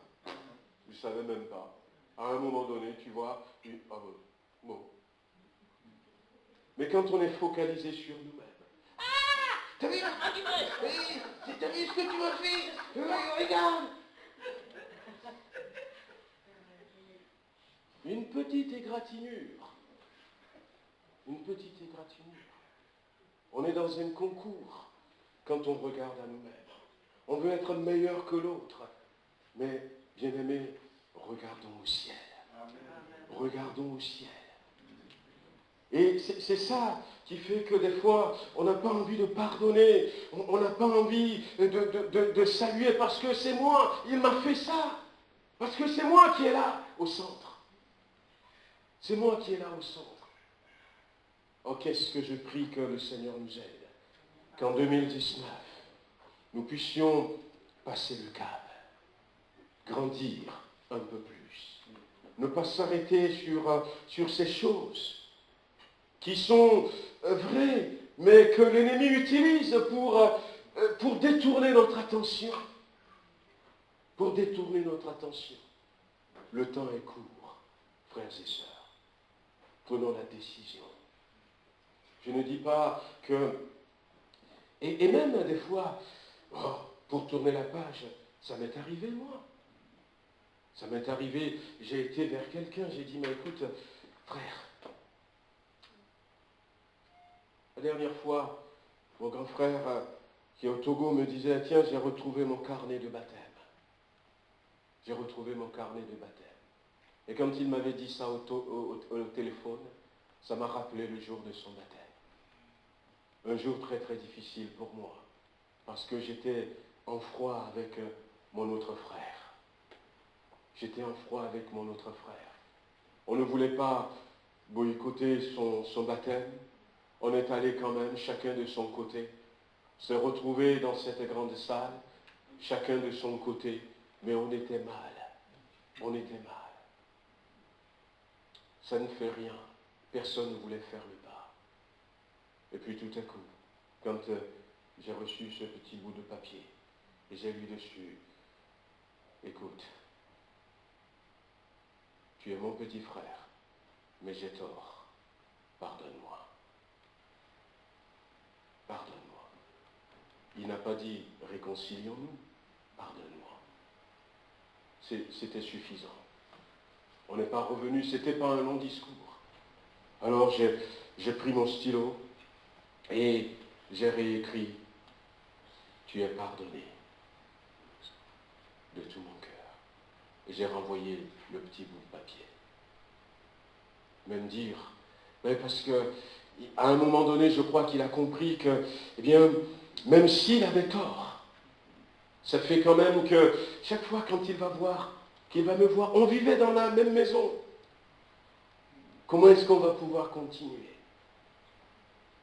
Je ne savais même pas. À un moment donné, tu vois, ah bon. Mais quand on est focalisé sur nous-mêmes, t'as vu ce que tu m'as fait? Regarde! Une petite égratignure. Une petite égratignure. On est dans un concours quand on regarde à nous-mêmes. On veut être meilleur que l'autre. Mais, bien-aimés, regardons au ciel. Regardons au ciel. Et c'est ça qui fait que des fois, on n'a pas envie de pardonner, on n'a pas envie de saluer parce que c'est moi, il m'a fait ça. Parce que c'est moi qui est là, au centre. C'est moi qui est là au centre. Oh, qu'est-ce que je prie que le Seigneur nous aide. Qu'en 2019, nous puissions passer le cap, grandir un peu plus. Ne pas s'arrêter sur ces choses qui sont vraies, mais que l'ennemi utilise pour détourner notre attention. Pour détourner notre attention. Le temps est court, frères et sœurs. Prenons la décision. Je ne dis pas que... Et même des fois, pour tourner la page, ça m'est arrivé moi. Ça m'est arrivé, j'ai été vers quelqu'un, j'ai dit, mais écoute, frère, la dernière fois, mon grand frère qui est au Togo me disait, tiens, j'ai retrouvé mon carnet de baptême. J'ai retrouvé mon carnet de baptême. Et quand il m'avait dit ça au téléphone, ça m'a rappelé le jour de son baptême. Un jour très très difficile pour moi, parce que j'étais en froid avec mon autre frère. J'étais en froid avec mon autre frère. On ne voulait pas boycotter son baptême. On est allé quand même, chacun de son côté, se retrouver dans cette grande salle, chacun de son côté, mais on était mal. On était mal. Ça ne fait rien. Personne ne voulait faire le pas. Et puis tout à coup, quand j'ai reçu ce petit bout de papier, et j'ai lu dessus, écoute, tu es mon petit frère, mais j'ai tort. Pardonne-moi. Pardonne-moi. Il n'a pas dit réconcilions-nous. Pardonne-moi. C'était suffisant. On n'est pas revenu, c'était pas un long discours. Alors j'ai pris mon stylo et j'ai réécrit « Tu es pardonné de tout mon cœur ». Et j'ai renvoyé le petit bout de papier. Même dire, mais parce que à un moment donné, je crois qu'il a compris que, eh bien, même s'il avait tort, ça fait quand même que chaque fois quand il va me voir, on vivait dans la même maison. Comment est-ce qu'on va pouvoir continuer?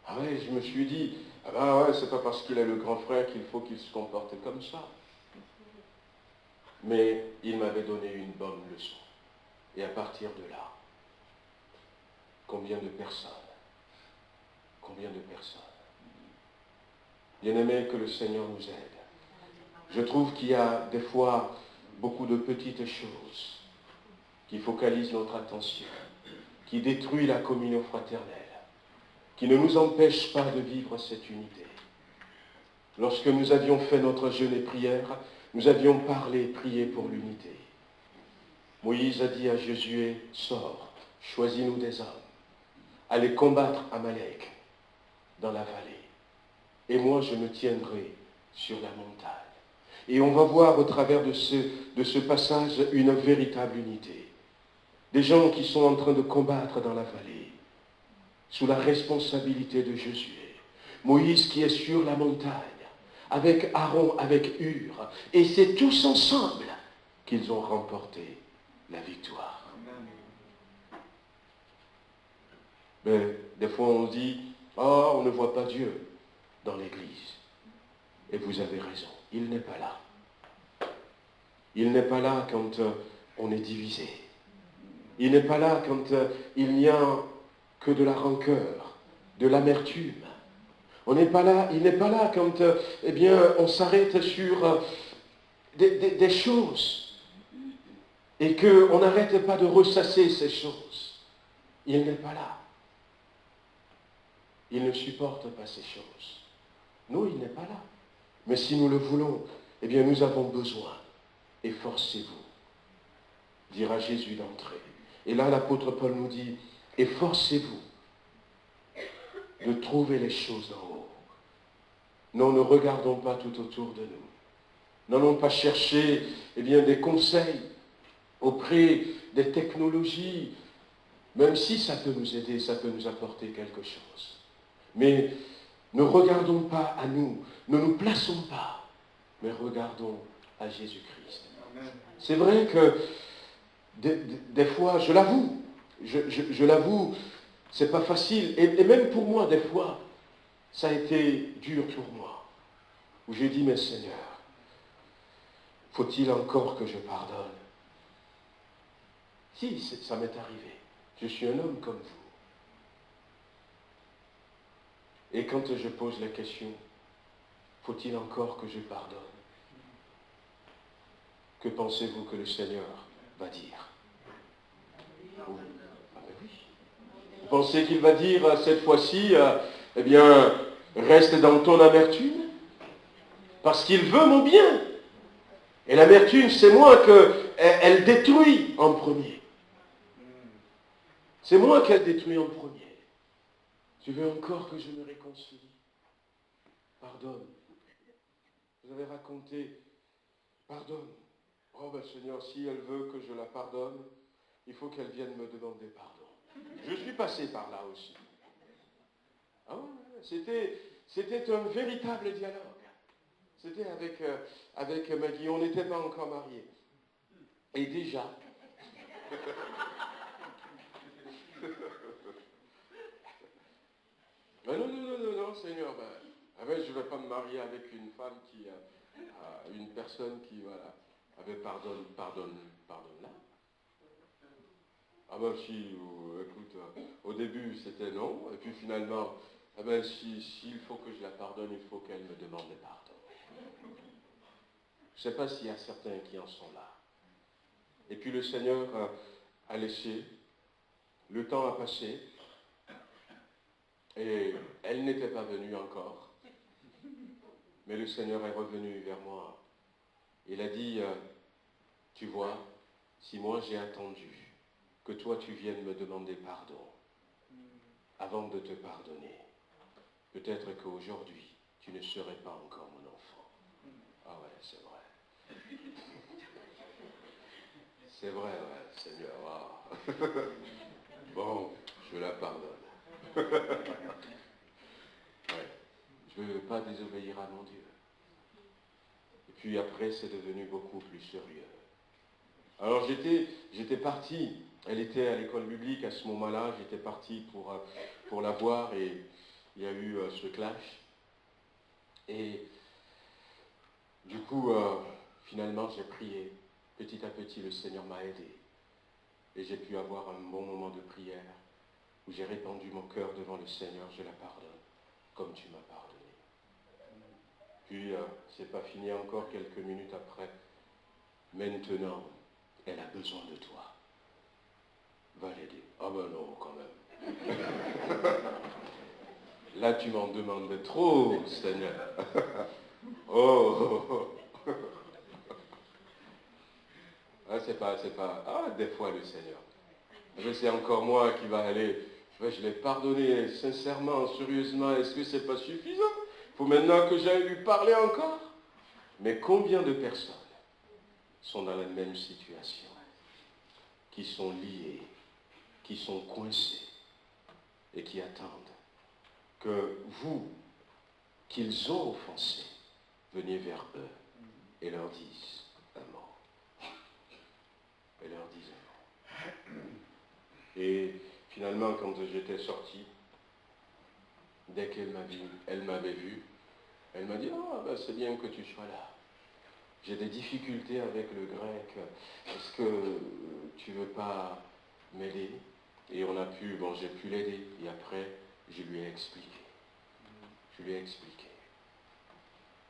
Ah ouais, je me suis dit, ah ben ouais, c'est pas parce qu'il est le grand frère qu'il faut qu'il se comporte comme ça. Mais il m'avait donné une bonne leçon. Et à partir de là, combien de personnes, bien-aimés, que le Seigneur nous aide. Je trouve qu'il y a des fois beaucoup de petites choses qui focalisent notre attention, qui détruisent la communion fraternelle, qui ne nous empêchent pas de vivre cette unité. Lorsque nous avions fait notre jeûne et prière, nous avions parlé, prié pour l'unité. Moïse a dit à Josué, sors, choisis-nous des hommes, allez combattre Amalek dans la vallée. Et moi, je me tiendrai sur la montagne. Et on va voir au travers de ce passage une véritable unité. Des gens qui sont en train de combattre dans la vallée, sous la responsabilité de Josué. Moïse qui est sur la montagne, avec Aaron, avec Hur. Et c'est tous ensemble qu'ils ont remporté la victoire. Mais des fois on dit, oh, on ne voit pas Dieu dans l'église. Et vous avez raison, il n'est pas là. Il n'est pas là quand on est divisé. Il n'est pas là quand il n'y a que de la rancœur, de l'amertume. Il n'est pas là quand on s'arrête sur des choses et qu'on n'arrête pas de ressasser ces choses. Il n'est pas là. Il ne supporte pas ces choses. Non, il n'est pas là. Mais si nous le voulons, eh bien nous avons besoin. Efforcez-vous, dira Jésus d'entrer. Et là, l'apôtre Paul nous dit, efforcez-vous de trouver les choses d'en haut. Non, ne regardons pas tout autour de nous. N'allons pas chercher des conseils auprès des technologies, même si ça peut nous aider, ça peut nous apporter quelque chose. Mais ne regardons pas à nous, ne nous plaçons pas, mais regardons à Jésus-Christ. C'est vrai que des fois, je l'avoue, je l'avoue, c'est pas facile. Et même pour moi, des fois, ça a été dur pour moi. Où j'ai dit, mais Seigneur, faut-il encore que je pardonne? Si, ça m'est arrivé. Je suis un homme comme vous. Et quand je pose la question, faut-il encore que je pardonne? Que pensez-vous que le Seigneur va dire? Ah ben oui. Vous pensez qu'il va dire cette fois-ci, reste dans ton amertume? Parce qu'il veut mon bien. Et l'amertume, c'est moi qu'elle détruit en premier. C'est moi qu'elle détruit en premier. Tu veux encore que je me réconcilie? Pardonne. Vous avez raconté, pardonne. Oh ben Seigneur, si elle veut que je la pardonne, il faut qu'elle vienne me demander pardon. Je suis passé par là aussi. Ah ouais, c'était un véritable dialogue. C'était avec Maggie, on n'était pas encore mariés. Et déjà, ben non, Seigneur, je ne vais pas me marier avec une femme une personne qui, voilà, pardonne-la. Ah ben si, écoute, au début c'était non, et puis finalement, s'il faut que je la pardonne, il faut qu'elle me demande pardon. Je ne sais pas s'il y a certains qui en sont là. Et puis le Seigneur a laissé, le temps a passé, et elle n'était pas venue encore. Mais le Seigneur est revenu vers moi. Il a dit, tu vois, si moi j'ai attendu que toi tu viennes me demander pardon avant de te pardonner, peut-être qu'aujourd'hui tu ne serais pas encore mon enfant. Ah ouais, c'est vrai. C'est vrai, ouais, Seigneur. Ah. Bon, je la pardonne. Ouais. Je ne veux pas désobéir à mon Dieu. Et puis après, c'est devenu beaucoup plus sérieux. Alors j'étais parti, elle était à l'école biblique à ce moment-là, j'étais parti pour la voir et il y a eu ce clash. Et du coup, finalement, j'ai prié. petit à petit, le Seigneur m'a aidé. Et j'ai pu avoir un bon moment de prière où j'ai répandu mon cœur devant le Seigneur. Je la pardonne comme tu m'as pardonné. Puis, c'est pas fini encore quelques minutes après. Maintenant, elle a besoin de toi. Va l'aider. Ah ben non, quand même. Là, tu m'en demandes trop, Seigneur. Oh. Ah, c'est pas. Ah, des fois, le Seigneur. Mais c'est encore moi qui va aller. Je l'ai pardonné sincèrement, sérieusement. Est-ce que c'est pas suffisant? Il faut maintenant que j'aille lui parler encore. Mais combien de personnes sont dans la même situation, qui sont liées, qui sont coincées et qui attendent que vous, qu'ils ont offensés, veniez vers eux et leur disent un mot. Et leur disent un mot. Et finalement, quand j'étais sorti, dès qu'elle m'avait vu, elle m'a dit « Ah, ben c'est bien que tu sois là. J'ai des difficultés avec le grec. Est-ce que tu veux pas m'aider ?» Et j'ai pu l'aider. Et après, je lui ai expliqué. Je lui ai expliqué.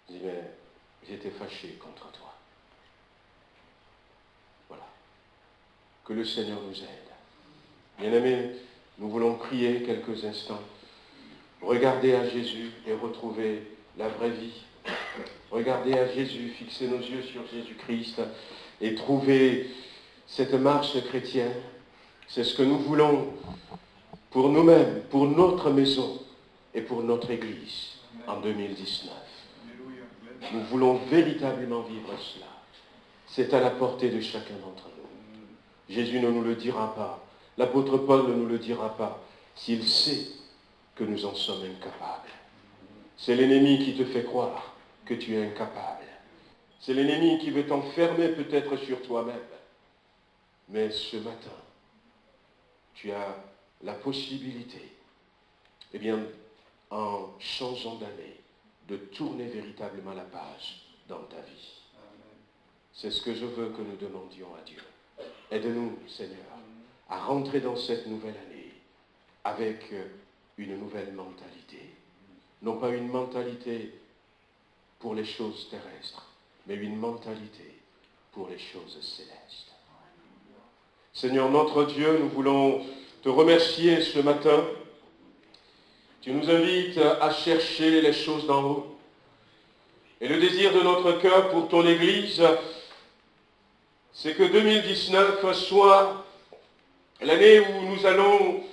Je dis, mais j'étais fâché contre toi. Voilà. Que le Seigneur nous aide. Bien-aimés, nous voulons prier quelques instants. Regarder à Jésus et retrouver la vraie vie. Regarder à Jésus, fixer nos yeux sur Jésus-Christ et trouver cette marche chrétienne. C'est ce que nous voulons pour nous-mêmes, pour notre maison et pour notre Église en 2019. Nous voulons véritablement vivre cela. C'est à la portée de chacun d'entre nous. Jésus ne nous le dira pas. L'apôtre Paul ne nous le dira pas s'il sait que nous en sommes incapables. C'est l'ennemi qui te fait croire que tu es incapable. C'est l'ennemi qui veut t'enfermer peut-être sur toi-même. Mais ce matin, tu as la possibilité, eh bien, en changeant d'année, de tourner véritablement la page dans ta vie. C'est ce que je veux que nous demandions à Dieu. Aide-nous, Seigneur, à rentrer dans cette nouvelle année avec une nouvelle mentalité. Non pas une mentalité pour les choses terrestres, mais une mentalité pour les choses célestes. Seigneur notre Dieu, nous voulons te remercier ce matin. Tu nous invites à chercher les choses d'en haut. Et le désir de notre cœur pour ton Église, c'est que 2019 soit l'année où nous allons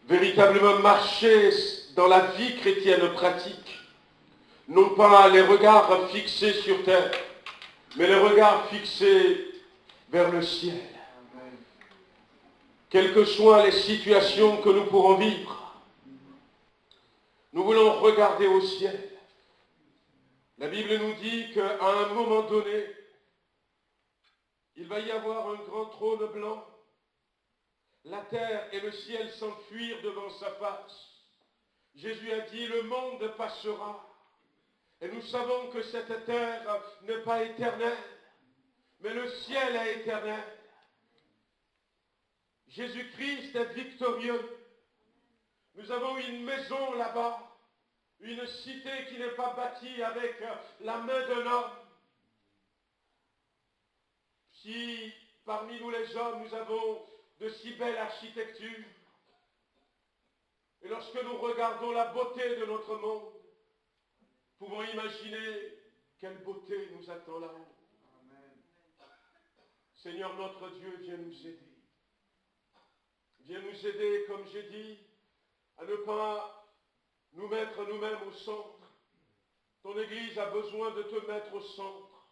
véritablement marcher dans la vie chrétienne pratique. Non pas les regards fixés sur terre, mais les regards fixés vers le ciel. Quelles que soient les situations que nous pourrons vivre, nous voulons regarder au ciel. La Bible nous dit qu'à un moment donné, il va y avoir un grand trône blanc. La terre et le ciel s'enfuirent devant sa face. Jésus a dit, le monde passera. Et nous savons que cette terre n'est pas éternelle, mais le ciel est éternel. Jésus-Christ est victorieux. Nous avons une maison là-bas, une cité qui n'est pas bâtie avec la main d'un homme. Si parmi nous les hommes, nous avons de si belles architectures, et lorsque nous regardons la beauté de notre monde, pouvons imaginer quelle beauté nous attend là-haut. Seigneur notre Dieu, viens nous aider. Viens nous aider, comme j'ai dit, à ne pas nous mettre nous-mêmes au centre. Ton Église a besoin de te mettre au centre.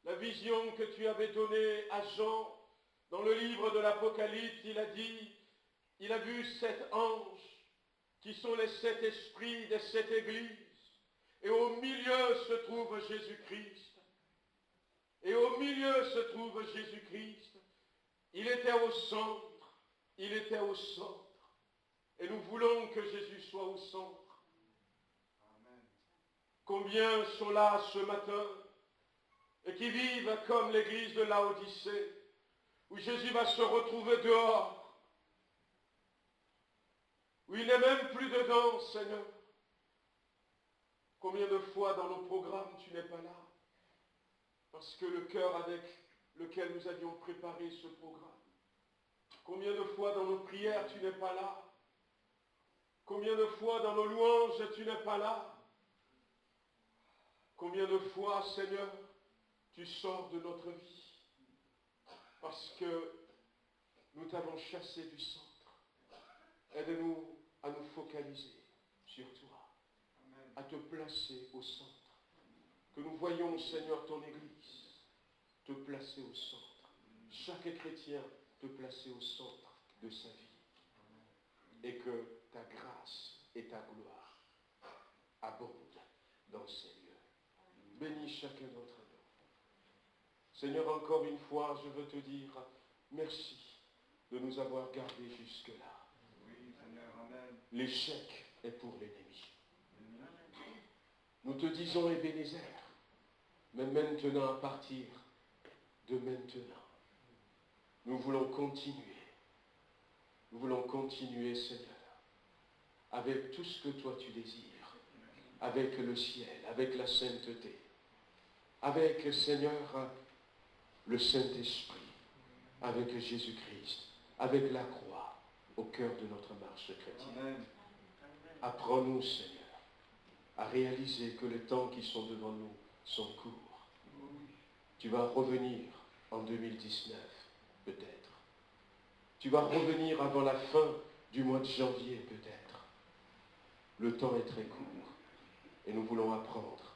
La vision que tu avais donnée à Jean dans le livre de l'Apocalypse, il a dit, il a vu 7 anges qui sont les 7 esprits des 7 églises. Et au milieu se trouve Jésus-Christ. Et au milieu se trouve Jésus-Christ. Il était au centre. Il était au centre. Et nous voulons que Jésus soit au centre. Amen. Combien sont là ce matin et qui vivent comme l'église de Laodicée, où Jésus va se retrouver dehors, où il n'est même plus dedans, Seigneur. Combien de fois dans nos programmes tu n'es pas là? Parce que le cœur avec lequel nous avions préparé ce programme. Combien de fois dans nos prières tu n'es pas là? Combien de fois dans nos louanges tu n'es pas là? Combien de fois, Seigneur, tu sors de notre vie? Parce que nous t'avons chassé du centre. Aide-nous à nous focaliser sur toi, à te placer au centre. Que nous voyons, Seigneur, ton Église te placer au centre. Chaque chrétien te placer au centre de sa vie. Et que ta grâce et ta gloire abondent dans ces lieux. Bénis chacun d'entre nous. Seigneur, encore une fois, je veux te dire merci de nous avoir gardés jusque-là. Oui, Seigneur, amen. L'échec est pour l'ennemi. Nous te disons, Ebenezer, mais maintenant, à partir de maintenant, nous voulons continuer. Nous voulons continuer, Seigneur, avec tout ce que toi tu désires, avec le ciel, avec la sainteté, avec, Seigneur, le Saint-Esprit, avec Jésus-Christ, avec la croix au cœur de notre marche chrétienne. Amen. Apprends-nous, Seigneur, à réaliser que les temps qui sont devant nous sont courts. Tu vas revenir en 2019, peut-être. Tu vas revenir avant la fin du mois de janvier, peut-être. Le temps est très court et nous voulons apprendre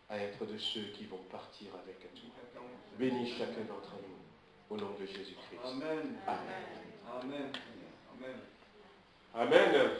à être de ceux qui vont partir avec toi. Bénis chacun d'entre nous au nom de Jésus-Christ. Amen. Amen. Amen. Amen. Amen.